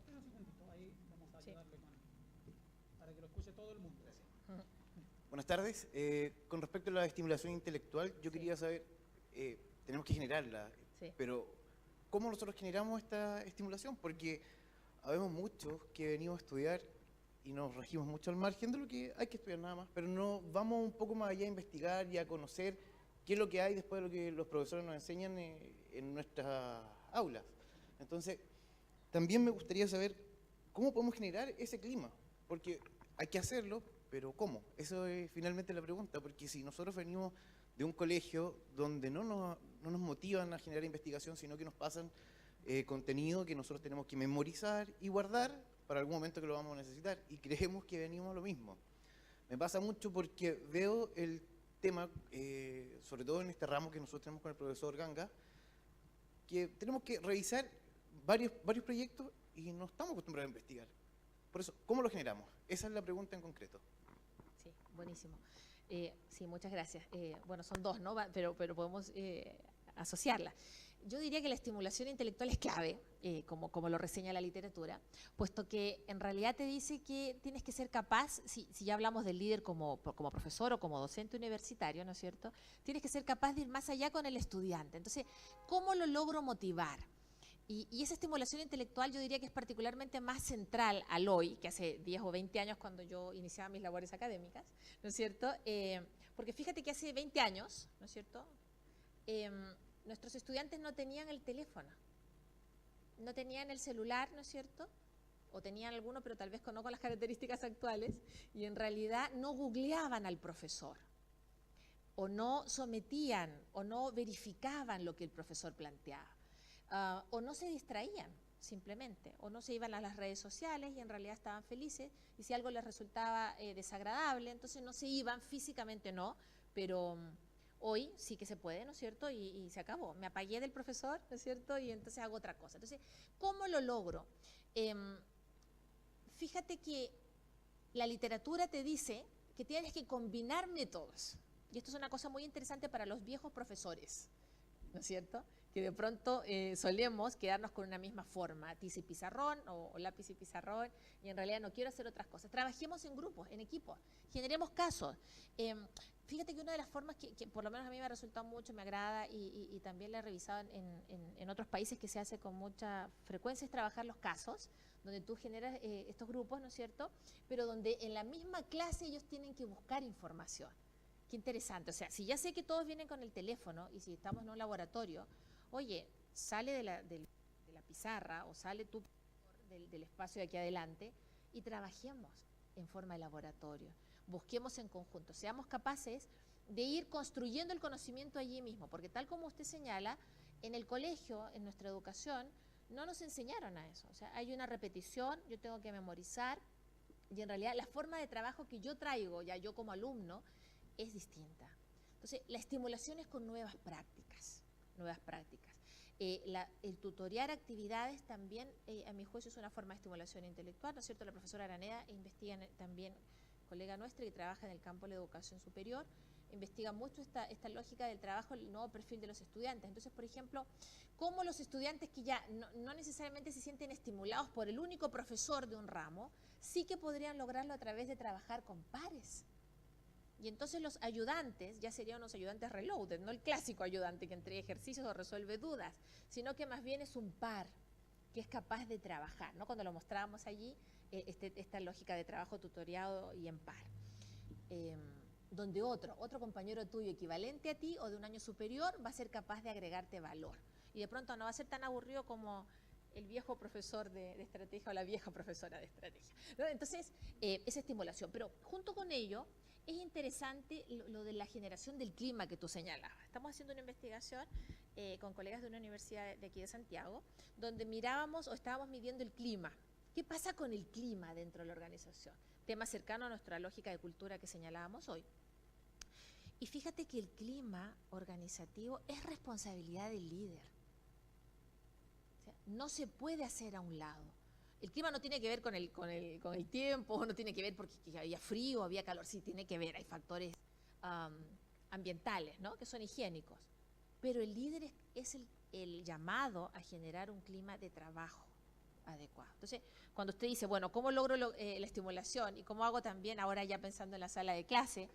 [SPEAKER 1] Un segundito, ahí vamos a ayudarle para que lo escuche todo el mundo.
[SPEAKER 3] Buenas tardes. Con respecto a la estimulación intelectual, yo quería saber, tenemos que generarla, pero ¿cómo nosotros generamos esta estimulación? Porque habemos muchos que venimos a estudiar y nos regimos mucho al margen de lo que hay que estudiar nada más, pero no vamos un poco más allá a investigar y a conocer qué es lo que hay después de lo que los profesores nos enseñan en nuestras aulas. Entonces, también me gustaría saber cómo podemos generar ese clima, porque hay que hacerlo, pero ¿cómo? Eso es finalmente la pregunta, porque si nosotros venimos de un colegio donde no nos motivan a generar investigación, sino que nos pasan contenido que nosotros tenemos que memorizar y guardar para algún momento que lo vamos a necesitar, y creemos que venimos a lo mismo. Me pasa mucho porque veo el tema, sobre todo en este ramo que nosotros tenemos con el profesor Ganga, que tenemos que revisar varios proyectos y no estamos acostumbrados a investigar. Por eso, ¿cómo lo generamos? Esa es la pregunta en concreto.
[SPEAKER 2] Sí, buenísimo. Sí, muchas gracias. Bueno, son dos, ¿no? Pero podemos asociarla. Yo diría que la estimulación intelectual es clave, como lo reseña la literatura, puesto que en realidad te dice que tienes que ser capaz, si ya hablamos del líder como profesor o como docente universitario, ¿no es cierto? Tienes que ser capaz de ir más allá con el estudiante. Entonces, ¿cómo lo logro motivar? Y esa estimulación intelectual yo diría que es particularmente más central al hoy, que hace 10 o 20 años cuando yo iniciaba mis labores académicas, ¿no es cierto? Porque fíjate que hace 20 años, ¿no es cierto?, nuestros estudiantes no tenían el teléfono, no tenían el celular, ¿no es cierto?, o tenían alguno, pero tal vez no con las características actuales, y en realidad no googleaban al profesor, o no sometían, o no verificaban lo que el profesor planteaba. O no se distraían simplemente, o no se iban a las redes sociales y en realidad estaban felices, y si algo les resultaba desagradable, entonces no se iban físicamente, no, pero hoy sí que se puede, ¿no es cierto? Y se acabó, me apagué del profesor, ¿no es cierto? Y entonces hago otra cosa. Entonces, ¿cómo lo logro? Fíjate que la literatura te dice que tienes que combinar métodos, y esto es una cosa muy interesante para los viejos profesores, ¿no es cierto?, que de pronto solemos quedarnos con una misma forma, tiza y pizarrón o lápiz y pizarrón, y en realidad no quiero hacer otras cosas. Trabajemos en grupos, en equipos, generemos casos. Fíjate que una de las formas que por lo menos a mí me ha resultado mucho, me agrada, y también la he revisado en otros países que se hace con mucha frecuencia, es trabajar los casos, donde tú generas estos grupos, ¿no es cierto?, pero donde en la misma clase ellos tienen que buscar información. Qué interesante. O sea, si ya sé que todos vienen con el teléfono y si estamos en un laboratorio, oye, sale de la pizarra o sale tú del espacio de aquí adelante y trabajemos en forma de laboratorio. Busquemos en conjunto, seamos capaces de ir construyendo el conocimiento allí mismo, porque tal como usted señala, En el colegio, en nuestra educación, no nos enseñaron a eso. O sea, hay una repetición, yo tengo que memorizar, y en realidad la forma de trabajo que yo traigo, ya yo como alumno, es distinta. Entonces, la estimulación es con nuevas prácticas, nuevas prácticas. El tutoriar actividades también, a mi juicio, es una forma de estimulación intelectual, ¿no es cierto? La profesora Araneda investiga también, colega nuestra, y trabaja en el campo de la educación superior, investiga mucho esta lógica del trabajo, el nuevo perfil de los estudiantes. Entonces, por ejemplo, cómo los estudiantes que ya no necesariamente se sienten estimulados por el único profesor de un ramo, sí que podrían lograrlo a través de trabajar con pares. Y entonces los ayudantes ya serían unos ayudantes reloaded, no el clásico ayudante que entrega ejercicios o resuelve dudas, sino que más bien es un par que es capaz de trabajar, ¿no? Cuando lo mostrábamos allí, esta lógica de trabajo tutoriado y en par. Donde otro compañero tuyo equivalente a ti o de un año superior va a ser capaz de agregarte valor. Y de pronto no va a ser tan aburrido como el viejo profesor de estrategia o la vieja profesora de estrategia, ¿no? Entonces, esa estimulación. Pero junto con ello, es interesante lo de la generación del clima que tú señalabas. Estamos haciendo una investigación con colegas de una universidad de aquí de Santiago, donde mirábamos o estábamos midiendo el clima. ¿Qué pasa con el clima dentro de la organización? Tema cercano a nuestra lógica de cultura que señalábamos hoy. Y fíjate que el clima organizativo es responsabilidad del líder. O sea, no se puede hacer a un lado. El clima no tiene que ver con el tiempo, no tiene que ver porque había frío, había calor, sí tiene que ver, hay factores ambientales, ¿no? Que son higiénicos. Pero el líder es el llamado a generar un clima de trabajo adecuado. Entonces, cuando usted dice, bueno, ¿cómo logro la estimulación? Y cómo hago también, ahora ya pensando en la sala de clase,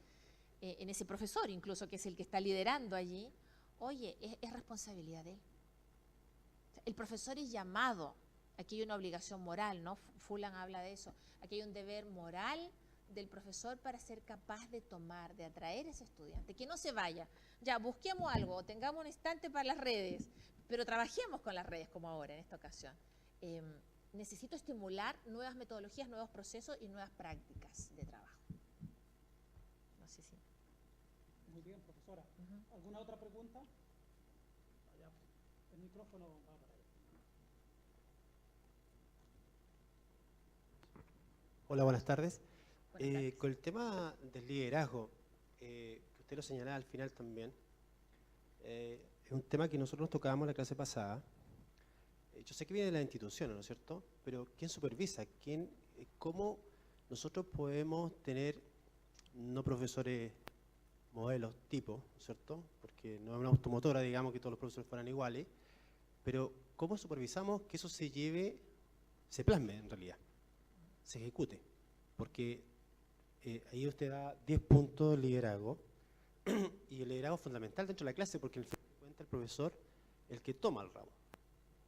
[SPEAKER 2] en ese profesor incluso, que es el que está liderando allí, oye, es responsabilidad de él. O sea, el profesor es llamado, aquí hay una obligación moral, ¿no? Fulan habla de eso, aquí hay un deber moral del profesor para ser capaz de tomar, de atraer a ese estudiante, que no se vaya, ya busquemos algo, tengamos un instante para las redes, pero trabajemos con las redes como ahora en esta ocasión. Necesito estimular nuevas metodologías, nuevos procesos y nuevas prácticas de trabajo. No sé si...
[SPEAKER 1] Muy bien, profesora. ¿Alguna otra pregunta? Allá, el micrófono va para allá.
[SPEAKER 4] Hola, buenas tardes.
[SPEAKER 2] Buenas tardes.
[SPEAKER 4] Con el tema del liderazgo, que usted lo señalaba al final también, es un tema que nosotros tocábamos la clase pasada. Yo sé que viene de las instituciones, ¿no es cierto? Pero ¿quién supervisa? ¿Cómo nosotros podemos tener, no profesores modelos tipo, ¿no es cierto? Porque no es una automotora, digamos, que todos los profesores fueran iguales, pero ¿cómo supervisamos que eso se plasme en realidad, se ejecute? Porque ahí usted da 10 puntos de liderazgo, y el liderazgo es fundamental dentro de la clase, porque en el fin de cuentas el profesor es el que toma el ramo.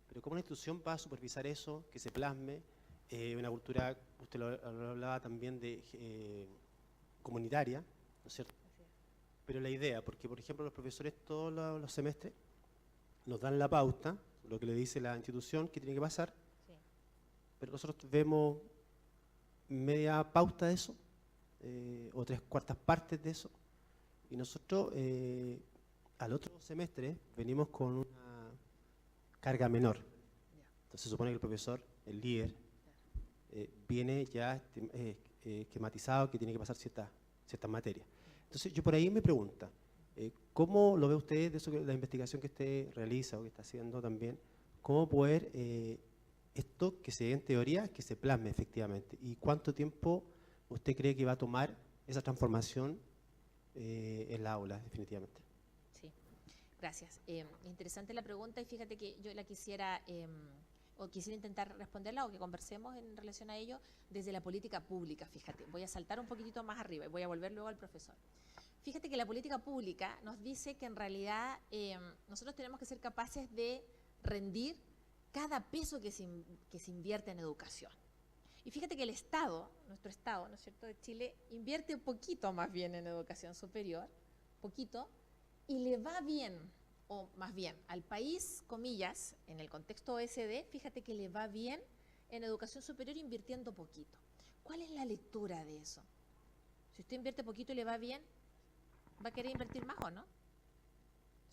[SPEAKER 4] Pero ¿cómo una institución va a supervisar eso, que se plasme? Una cultura, usted lo hablaba también de comunitaria, ¿no es cierto? Pero la idea, porque por ejemplo los profesores todos los semestres nos dan la pauta, lo que le dice la institución que tiene que pasar,
[SPEAKER 2] Sí.
[SPEAKER 4] pero nosotros vemos media pauta de eso, o 3/4 partes de eso, y nosotros al otro semestre venimos con una carga menor. Entonces se supone que el profesor, el líder, viene ya esquematizado que tiene que pasar ciertas materias. Entonces yo por ahí me pregunto, ¿cómo lo ve usted de eso, la investigación que usted realiza o que está haciendo también? ¿Cómo poder esto que se dé en teoría, que se plasme efectivamente? ¿Y cuánto tiempo usted cree que va a tomar esa transformación en la aula, definitivamente?
[SPEAKER 2] Sí, gracias. Interesante la pregunta, y fíjate que yo la quisiera, o quisiera intentar responderla, o que conversemos en relación a ello desde la política pública. Fíjate, voy a saltar un poquitito más arriba y voy a volver luego al profesor. Fíjate que la política pública nos dice que en realidad nosotros tenemos que ser capaces de rendir cada peso que se invierte en educación. Y fíjate que el Estado, nuestro Estado, ¿no es cierto?, de Chile, invierte un poquito más bien en educación superior, poquito, y le va bien, o más bien, al país, comillas, en el contexto OECD, fíjate que le va bien en educación superior invirtiendo poquito. ¿Cuál es la lectura de eso? Si usted invierte poquito y le va bien, ¿va a querer invertir más o no?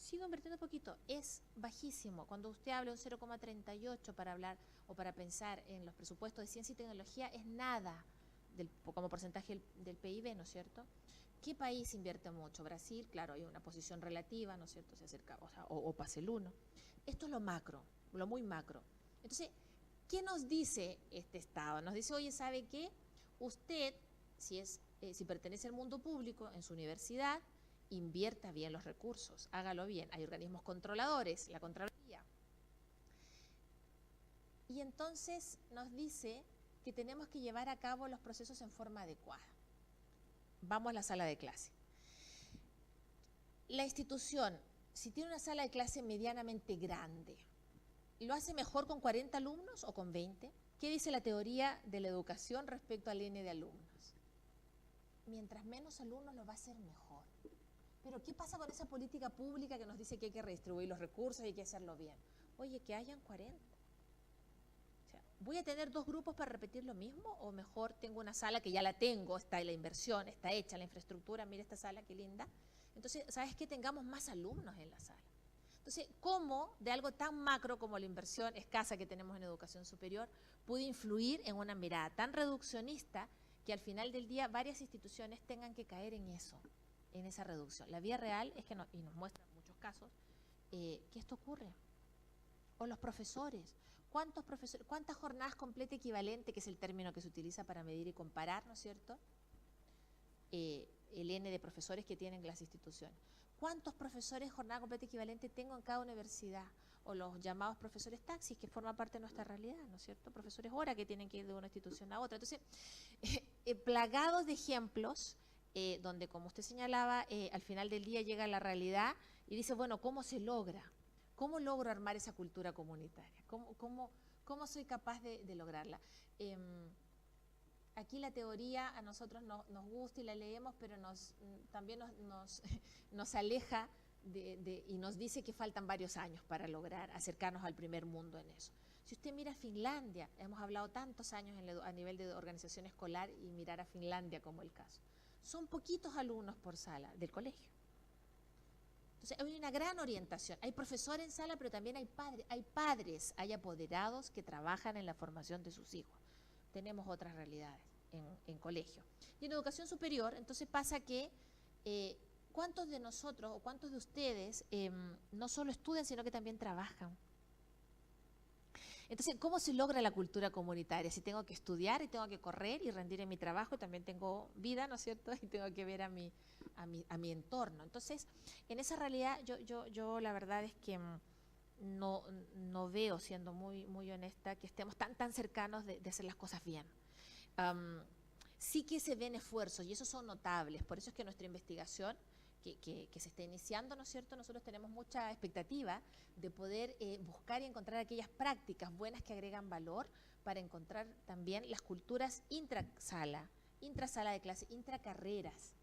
[SPEAKER 2] sigo invirtiendo poquito, es bajísimo. Cuando usted habla de un 0,38 para hablar o para pensar en los presupuestos de ciencia y tecnología, es nada como porcentaje del PIB, ¿no es cierto? ¿Qué país invierte mucho? Brasil, claro, hay una posición relativa, ¿no es cierto? Se acerca, o pasa el 1. Esto es lo macro, lo muy macro. Entonces, ¿qué nos dice este Estado? Nos dice, oye, ¿sabe qué? Usted, si pertenece al mundo público, en su universidad, invierta bien los recursos, hágalo bien. Hay organismos controladores, la Contraloría. Y entonces nos dice que tenemos que llevar a cabo los procesos en forma adecuada. Vamos a la sala de clase. La institución, si tiene una sala de clase medianamente grande, ¿lo hace mejor con 40 alumnos o con 20? ¿Qué dice la teoría de la educación respecto al N de alumnos? Mientras menos alumnos lo va a hacer mejor. Pero ¿qué pasa con esa política pública que nos dice que hay que redistribuir los recursos y hay que hacerlo bien? Oye, que hayan 40. O sea, ¿voy a tener 2 grupos para repetir lo mismo? ¿O mejor tengo una sala que ya la tengo, está en la inversión, está hecha la infraestructura, mira esta sala, qué linda? Entonces, ¿sabes qué? Tengamos más alumnos en la sala. Entonces, ¿cómo de algo tan macro como la inversión escasa que tenemos en educación superior puede influir en una mirada tan reduccionista que al final del día varias instituciones tengan que caer en eso, en esa reducción? La vía real es que, y nos muestra en muchos casos, que esto ocurre. O los profesores. ¿Cuántas jornadas completa equivalente, que es el término que se utiliza para medir y comparar, ¿no es cierto? El N de profesores que tienen las instituciones. ¿Cuántos profesores jornada completa equivalente tengo en cada universidad? O los llamados profesores taxis, que forman parte de nuestra realidad, ¿no es cierto? Profesores hora que tienen que ir de una institución a otra. Entonces, plagados de ejemplos, donde, como usted señalaba, al final del día llega la realidad y dice, bueno, ¿cómo se logra? ¿Cómo logro armar esa cultura comunitaria? ¿Cómo soy capaz de lograrla? Aquí la teoría a nosotros nos gusta y la leemos, pero también nos aleja y nos dice que faltan varios años para lograr acercarnos al primer mundo en eso. Si usted mira a Finlandia, hemos hablado tantos años a nivel de organización escolar, y mirar a Finlandia como el caso. Son poquitos alumnos por sala del colegio. Entonces hay una gran orientación. Hay profesores en sala, pero también hay padres, hay apoderados que trabajan en la formación de sus hijos. Tenemos otras realidades en colegio. Y en educación superior, entonces pasa que ¿cuántos de nosotros o cuántos de ustedes no solo estudian, sino que también trabajan? Entonces, ¿cómo se logra la cultura comunitaria? Si tengo que estudiar y tengo que correr y rendir en mi trabajo, y también tengo vida, ¿no es cierto? Y tengo que ver a mi entorno. Entonces, en esa realidad yo la verdad es que no veo, siendo muy honesta, que estemos tan cercanos de hacer las cosas bien. Sí que se ven esfuerzos, y esos son notables. Por eso es que nuestra investigación, que se está iniciando, ¿no es cierto?, nosotros tenemos mucha expectativa de poder buscar y encontrar aquellas prácticas buenas que agregan valor para encontrar también las culturas intrasala de clase, intracarreras,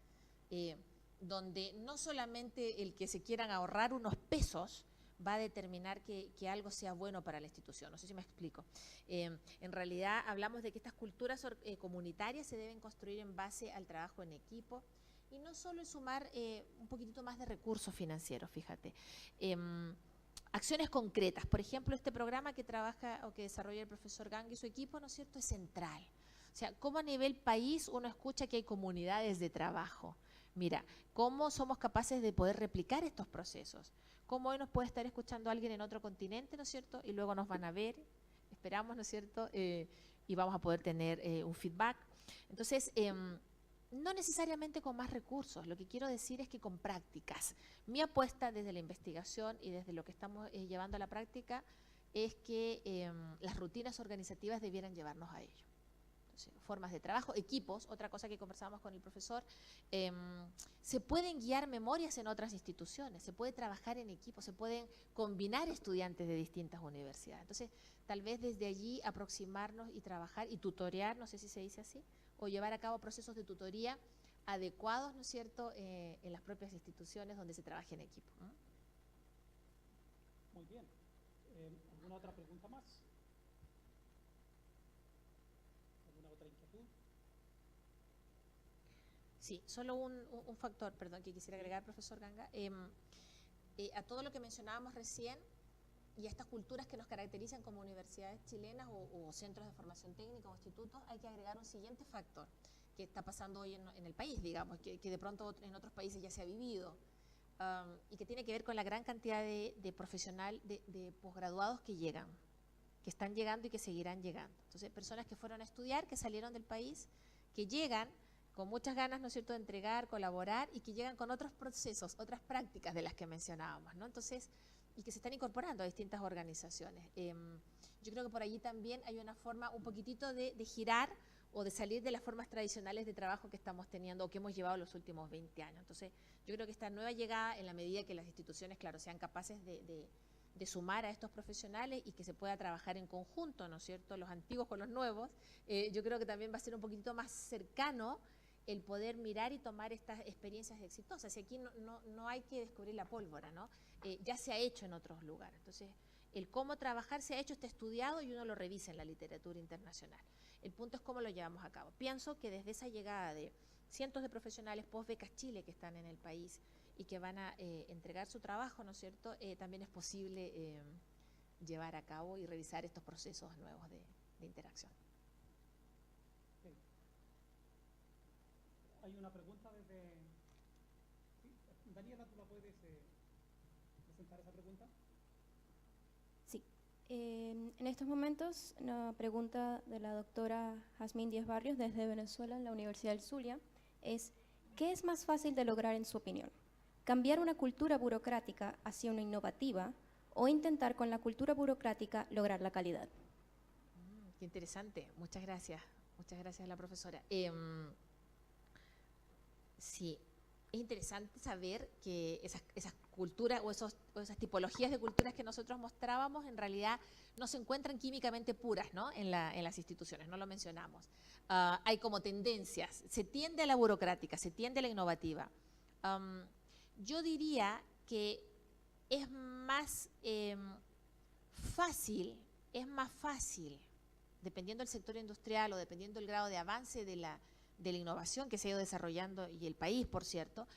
[SPEAKER 2] donde no solamente el que se quieran ahorrar unos pesos va a determinar que algo sea bueno para la institución. No sé si me explico. En realidad hablamos de que estas culturas comunitarias se deben construir en base al trabajo en equipo, y no solo en sumar un poquitito más de recursos financieros, fíjate. Acciones concretas. Por ejemplo, este programa que trabaja o que desarrolla el profesor Ganga y su equipo, ¿no es cierto?, es central. O sea, cómo a nivel país uno escucha que hay comunidades de trabajo. Mira, cómo somos capaces de poder replicar estos procesos. Cómo hoy nos puede estar escuchando alguien en otro continente, ¿no es cierto?, y luego nos van a ver, esperamos, ¿no es cierto?, y vamos a poder tener un feedback. Entonces, no necesariamente con más recursos, lo que quiero decir es que con prácticas. Mi apuesta desde la investigación y desde lo que estamos llevando a la práctica es que las rutinas organizativas debieran llevarnos a ello. Entonces, formas de trabajo, equipos, otra cosa que conversábamos con el profesor, se pueden guiar memorias en otras instituciones, se puede trabajar en equipos, se pueden combinar estudiantes de distintas universidades. Entonces, tal vez desde allí aproximarnos y trabajar y tutorear, no sé si se dice así, o llevar a cabo procesos de tutoría adecuados, ¿no es cierto?, en las propias instituciones donde se trabaje en equipo.
[SPEAKER 1] Muy bien. ¿Alguna otra pregunta más? ¿Alguna otra inquietud?
[SPEAKER 2] Sí, solo un factor, perdón, que quisiera agregar, profesor Ganga. a todo lo que mencionábamos recién y a estas culturas que nos caracterizan como universidades chilenas o centros de formación técnica o institutos, hay que agregar un siguiente factor que está pasando hoy en el país, digamos, que de pronto en otros países ya se ha vivido, y que tiene que ver con la gran cantidad de de posgraduados que llegan, que están llegando y que seguirán llegando. Entonces, personas que fueron a estudiar, que salieron del país, que llegan con muchas ganas, ¿no es cierto?, de entregar, colaborar, y que llegan con otros procesos, otras prácticas de las que mencionábamos, ¿no? Entonces, y que se están incorporando a distintas organizaciones. Yo creo que por allí también hay una forma un poquitito de girar o de salir de las formas tradicionales de trabajo que estamos teniendo o que hemos llevado los últimos 20 años. Entonces, yo creo que esta nueva llegada, en la medida que las instituciones, claro, sean capaces de sumar a estos profesionales y que se pueda trabajar en conjunto, ¿no es cierto?, los antiguos con los nuevos, yo creo que también va a ser un poquitito más cercano el poder mirar y tomar estas experiencias exitosas. Y aquí no hay que descubrir la pólvora, ¿no? Ya se ha hecho en otros lugares. Entonces, el cómo trabajar se ha hecho, está estudiado y uno lo revisa en la literatura internacional. El punto es cómo lo llevamos a cabo. Pienso que desde esa llegada de cientos de profesionales post-becas Chile que están en el país y que van a entregar su trabajo, ¿no es cierto?, también es posible llevar a cabo y revisar estos procesos nuevos de interacción.
[SPEAKER 1] Okay. Hay una pregunta desde... ¿Sí? Daniela, ¿tú la puedes presentar esa pregunta?
[SPEAKER 5] Sí. En estos momentos, una pregunta de la doctora Jazmín Díaz Barrios desde Venezuela, en la Universidad del Zulia, es: ¿qué es más fácil de lograr en su opinión? ¿Cambiar una cultura burocrática hacia una innovativa o intentar con la cultura burocrática lograr la calidad?
[SPEAKER 2] Qué interesante. Muchas gracias. Muchas gracias a la profesora. Sí, es interesante saber que esas culturas o esas tipologías de culturas que nosotros mostrábamos en realidad no se encuentran químicamente puras, ¿no?, en las instituciones, no lo mencionamos. Hay como tendencias, se tiende a la burocrática, se tiende a la innovativa. Yo diría que es más fácil, dependiendo del sector industrial o dependiendo del grado de avance de la innovación que se ha ido desarrollando y el país, por cierto,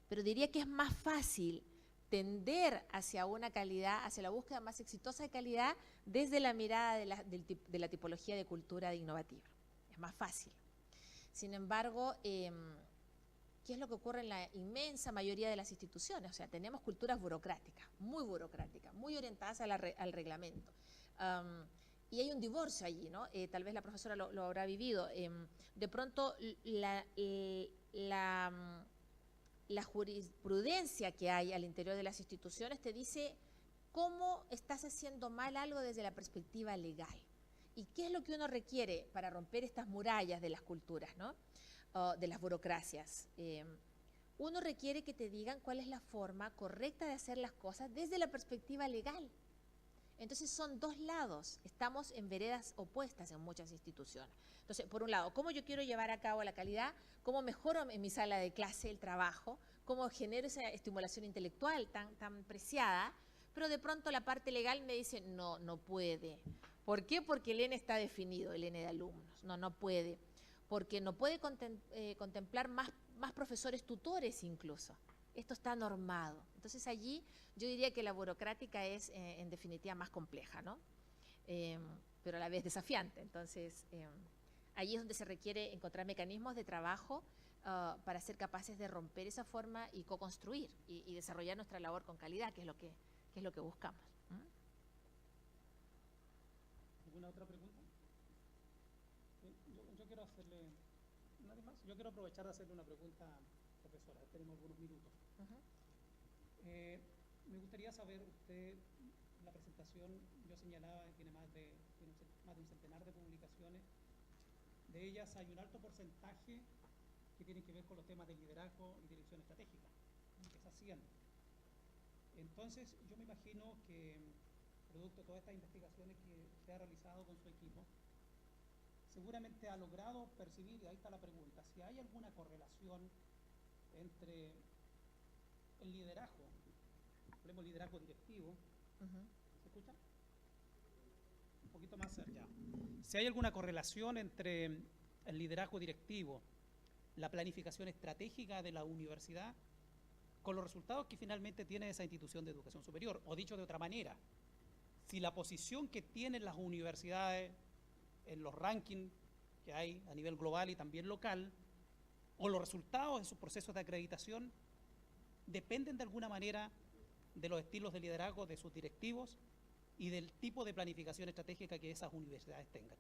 [SPEAKER 2] pero diría que es más fácil tender hacia una calidad, hacia la búsqueda más exitosa de calidad desde la mirada de la tipología de cultura innovativa. Es más fácil. Sin embargo, ¿qué es lo que ocurre en la inmensa mayoría de las instituciones? O sea, tenemos culturas burocráticas, muy orientadas al reglamento. Y hay un divorcio allí, ¿no? Tal vez la profesora lo habrá vivido. De pronto, la jurisprudencia que hay al interior de las instituciones te dice cómo estás haciendo mal algo desde la perspectiva legal. ¿Y qué es lo que uno requiere para romper estas murallas de las culturas, ¿no?, de las burocracias? Uno requiere que te digan cuál es la forma correcta de hacer las cosas desde la perspectiva legal. Entonces son dos lados, estamos en veredas opuestas en muchas instituciones. Entonces, por un lado, ¿cómo yo quiero llevar a cabo la calidad? ¿Cómo mejoro en mi sala de clase el trabajo? ¿Cómo genero esa estimulación intelectual tan preciada? Pero de pronto la parte legal me dice, no puede. ¿Por qué? Porque el N está definido, el N de alumnos. No puede. Porque no puede contemplar más profesores tutores incluso. Esto está normado. Entonces allí yo diría que la burocrática es en definitiva más compleja, ¿no? Pero a la vez desafiante. Entonces allí es donde se requiere encontrar mecanismos de trabajo para ser capaces de romper esa forma y co-construir y desarrollar nuestra labor con calidad, que es lo que buscamos.
[SPEAKER 1] ¿Alguna otra pregunta? Yo quiero hacerle... ¿Nadie más? Yo quiero aprovechar de hacerle una pregunta, profesora. Tenemos algunos minutos. Me gustaría saber, usted, en la presentación, yo señalaba que tiene más de un centenar de publicaciones. De ellas hay un alto porcentaje que tienen que ver con los temas de liderazgo y dirección estratégica, esas 100. Entonces, yo me imagino que, producto de todas estas investigaciones que usted ha realizado con su equipo, seguramente ha logrado percibir, y ahí está la pregunta, si hay alguna correlación entre el liderazgo, hablemos de liderazgo directivo, ¿se escucha? Un poquito más allá. Si hay alguna correlación entre el liderazgo directivo, la planificación estratégica de la universidad con los resultados que finalmente tiene esa institución de educación superior. O dicho de otra manera, si la posición que tienen las universidades en los rankings que hay a nivel global y también local, o los resultados de sus procesos de acreditación, dependen de alguna manera de los estilos de liderazgo de sus directivos y del tipo de planificación estratégica que esas universidades tengan.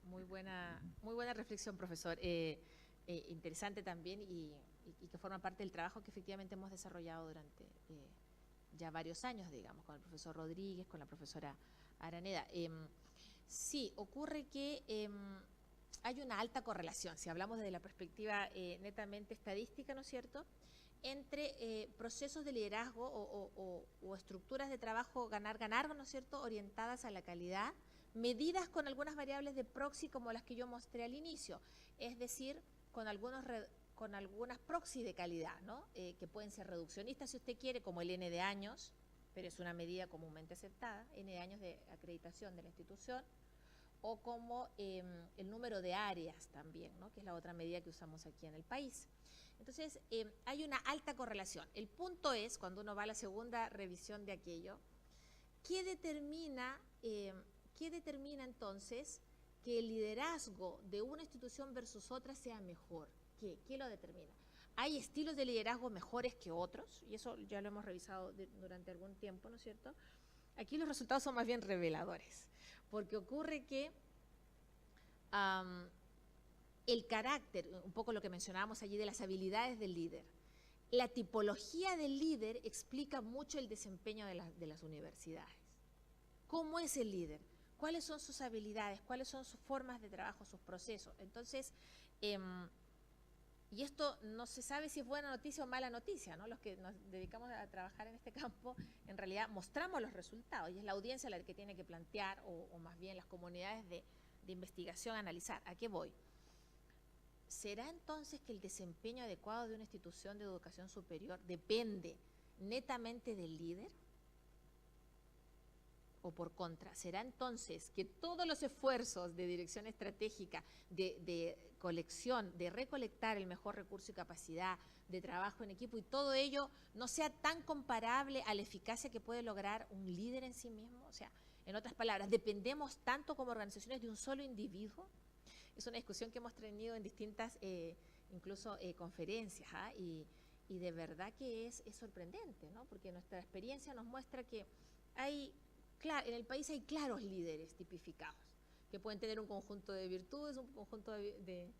[SPEAKER 2] Muy buena reflexión, profesor. Interesante también y que forma parte del trabajo que efectivamente hemos desarrollado durante ya varios años, digamos, con el profesor Rodríguez, con la profesora Araneda. Sí, ocurre que hay una alta correlación, si hablamos desde la perspectiva netamente estadística, ¿no es cierto?, entre procesos de liderazgo o estructuras de trabajo ganar-ganar, ¿no es cierto?, orientadas a la calidad, medidas con algunas variables de proxy como las que yo mostré al inicio, es decir, con algunas proxy de calidad, ¿no? Que pueden ser reduccionistas si usted quiere, como el N de años, pero es una medida comúnmente aceptada, N de años de acreditación de la institución, o como el número de áreas también, ¿no? Que es la otra medida que usamos aquí en el país. Entonces, hay una alta correlación. El punto es, cuando uno va a la segunda revisión de aquello, ¿qué determina entonces que el liderazgo de una institución versus otra sea mejor? ¿Qué lo determina? Hay estilos de liderazgo mejores que otros, y eso ya lo hemos revisado durante algún tiempo, ¿no es cierto? Aquí los resultados son más bien reveladores, porque ocurre que el carácter, un poco lo que mencionábamos allí de las habilidades del líder, la tipología del líder explica mucho el desempeño de las universidades. ¿Cómo es el líder? ¿Cuáles son sus habilidades? ¿Cuáles son sus formas de trabajo, sus procesos? Entonces, y esto no se sabe si es buena noticia o mala noticia, ¿no? Los que nos dedicamos a trabajar en este campo, en realidad mostramos los resultados y es la audiencia la que tiene que plantear, o más bien las comunidades de investigación, analizar. ¿A qué voy? ¿Será entonces que el desempeño adecuado de una institución de educación superior depende netamente del líder? ¿O por contra, será entonces que todos los esfuerzos de dirección estratégica, de colección, de recolectar el mejor recurso y capacidad, de trabajo en equipo y todo ello no sea tan comparable a la eficacia que puede lograr un líder en sí mismo? O sea, en otras palabras, ¿dependemos tanto como organizaciones de un solo individuo? Es una discusión que hemos tenido en distintas, incluso conferencias, y de verdad que es sorprendente, ¿no? Porque nuestra experiencia nos muestra que en el país hay claros líderes tipificados, que pueden tener un conjunto de virtudes, un conjunto de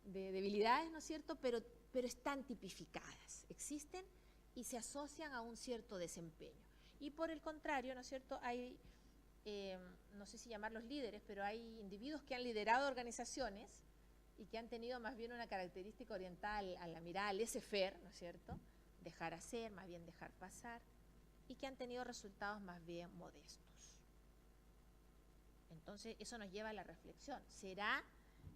[SPEAKER 2] debilidades, ¿no es cierto?, pero están tipificadas, existen y se asocian a un cierto desempeño. Y por el contrario, ¿no es cierto?, hay, no sé si llamarlos líderes, pero hay individuos que han liderado organizaciones y que han tenido más bien una característica oriental a la mirada al laissez-faire, ¿no es cierto?, dejar hacer, más bien dejar pasar, y que han tenido resultados más bien modestos. Entonces, eso nos lleva a la reflexión. ¿Será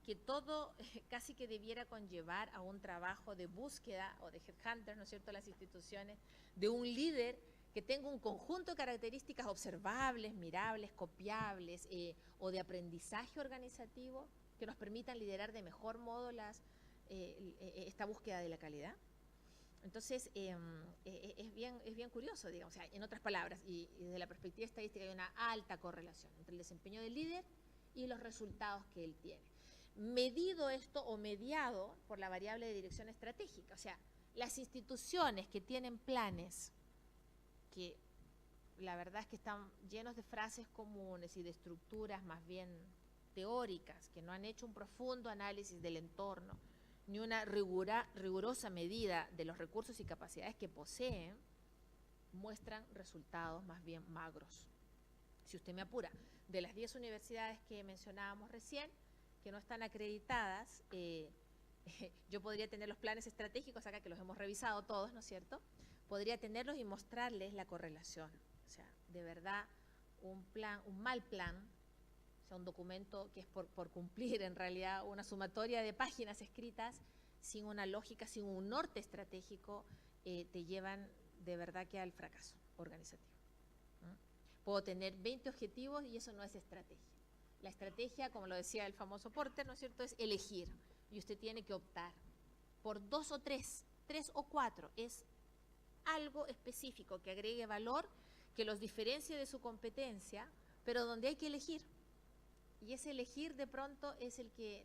[SPEAKER 2] que todo casi que debiera conllevar a un trabajo de búsqueda o de headhunters, ¿no es cierto?, las instituciones, de un líder que tenga un conjunto de características observables, mirables, copiables, o de aprendizaje organizativo que nos permitan liderar de mejor modo esta búsqueda de la calidad? Entonces, es bien curioso, digamos. O sea, en otras palabras, y desde la perspectiva estadística hay una alta correlación entre el desempeño del líder y los resultados que él tiene. Medido esto o mediado por la variable de dirección estratégica. O sea, las instituciones que tienen planes que la verdad es que están llenos de frases comunes y de estructuras más bien teóricas, que no han hecho un profundo análisis del entorno, ni una rigurosa medida de los recursos y capacidades que poseen, muestran resultados más bien magros. Si usted me apura, de las 10 universidades que mencionábamos recién, que no están acreditadas, yo podría tener los planes estratégicos acá, que los hemos revisado todos, ¿no es cierto? Podría tenerlos y mostrarles la correlación. O sea, de verdad, un mal plan, o sea, un documento que es por cumplir en realidad una sumatoria de páginas escritas, sin una lógica, sin un norte estratégico, te llevan de verdad que al fracaso organizativo. Puedo tener 20 objetivos y eso no es estrategia. La estrategia, como lo decía el famoso Porter, ¿no es cierto?, es elegir, y usted tiene que optar por 2 o 3 o 4, es algo específico que agregue valor, que los diferencie de su competencia, pero donde hay que elegir. Y ese elegir de pronto es el que,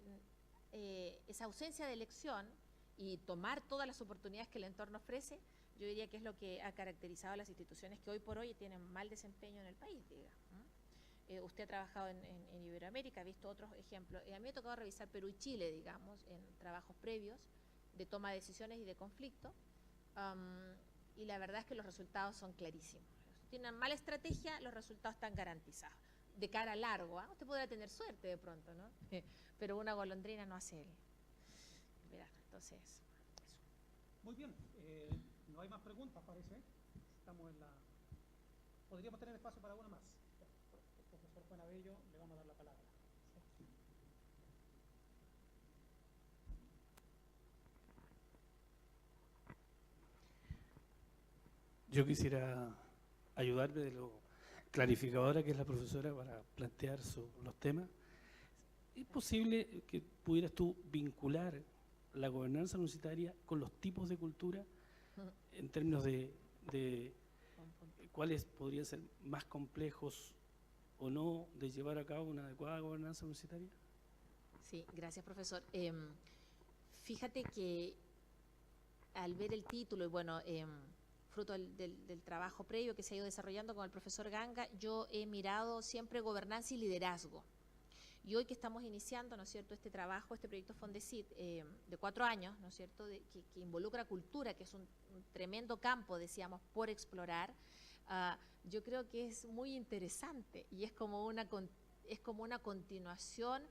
[SPEAKER 2] esa ausencia de elección y tomar todas las oportunidades que el entorno ofrece, yo diría que es lo que ha caracterizado a las instituciones que hoy por hoy tienen mal desempeño en el país, diga. Usted ha trabajado en Iberoamérica, ha visto otros ejemplos. A mí me ha tocado revisar Perú y Chile, digamos, en trabajos previos de toma de decisiones y de conflicto, y la verdad es que los resultados son clarísimos. Si tienen mala estrategia, los resultados están garantizados. De cara a largo, usted podrá tener suerte de pronto, ¿no? Pero una golondrina no hace el verano. Entonces, eso.
[SPEAKER 1] Muy bien, no hay más preguntas, parece. Estamos en la... ¿Podríamos tener espacio para una más? El profesor Juan Abello, le vamos a dar la palabra.
[SPEAKER 6] Yo quisiera ayudarme de lo clarificadora que es la profesora para plantear los temas. ¿Es posible que pudieras tú vincular la gobernanza universitaria con los tipos de cultura en términos de cuáles podrían ser más complejos o no de llevar a cabo una adecuada gobernanza universitaria?
[SPEAKER 2] Sí, gracias, profesor. Fíjate que al ver el título y bueno, fruto del trabajo previo que se ha ido desarrollando con el profesor Ganga, yo he mirado siempre gobernanza y liderazgo. Y hoy que estamos iniciando, ¿no es cierto?, este trabajo, este proyecto Fondesit de 4 años, ¿no es cierto?, que involucra cultura, que es un tremendo campo, decíamos, por explorar, yo creo que es muy interesante y es como una continuación,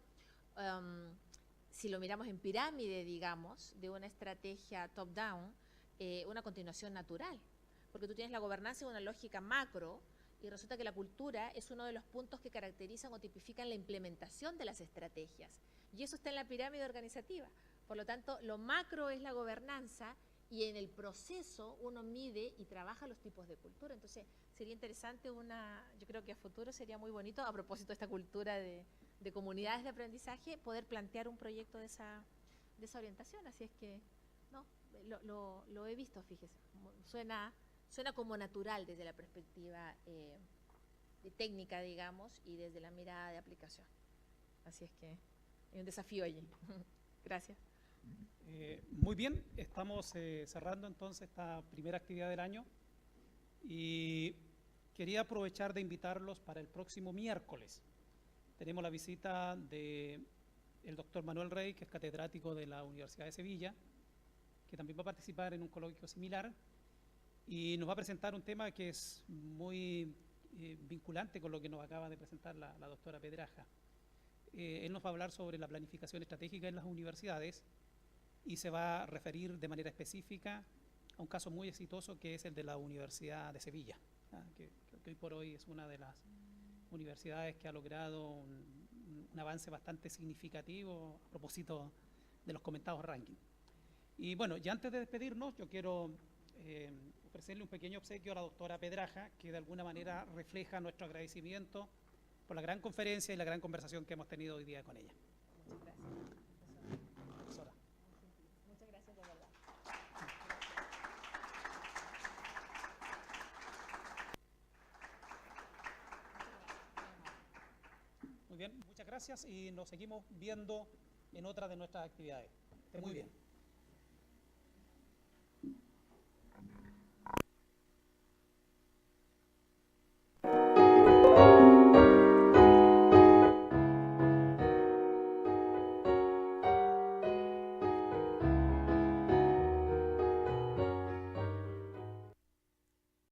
[SPEAKER 2] si lo miramos en pirámide, digamos, de una estrategia top-down, una continuación natural, porque tú tienes la gobernanza en una lógica macro, y resulta que la cultura es uno de los puntos que caracterizan o tipifican la implementación de las estrategias. Y eso está en la pirámide organizativa. Por lo tanto, lo macro es la gobernanza y en el proceso uno mide y trabaja los tipos de cultura. Entonces, sería interesante yo creo que a futuro sería muy bonito, a propósito de esta cultura de comunidades de aprendizaje, poder plantear un proyecto de esa orientación. Así es que, no, lo he visto, fíjese, suena como natural desde la perspectiva de técnica, digamos, y desde la mirada de aplicación. Así es que hay un desafío allí. Gracias.
[SPEAKER 1] Muy bien, estamos cerrando entonces esta primera actividad del año y quería aprovechar de invitarlos para el próximo miércoles. Tenemos la visita del doctor Manuel Rey, que es catedrático de la Universidad de Sevilla, que también va a participar en un coloquio similar, y nos va a presentar un tema que es muy vinculante con lo que nos acaba de presentar la doctora Pedraja. Él nos va a hablar sobre la planificación estratégica en las universidades y se va a referir de manera específica a un caso muy exitoso que es el de la Universidad de Sevilla, que hoy por hoy es una de las universidades que ha logrado un avance bastante significativo a propósito de los comentados rankings. Y bueno, ya antes de despedirnos, yo quiero ofrecerle un pequeño obsequio a la doctora Pedraja, que de alguna manera refleja nuestro agradecimiento por la gran conferencia y la gran conversación que hemos tenido hoy día con ella.
[SPEAKER 2] Muchas gracias,
[SPEAKER 1] profesora.
[SPEAKER 2] Muchas gracias, de verdad.
[SPEAKER 1] Muy bien, muchas gracias y nos seguimos viendo en otra de nuestras actividades. Esté muy bien.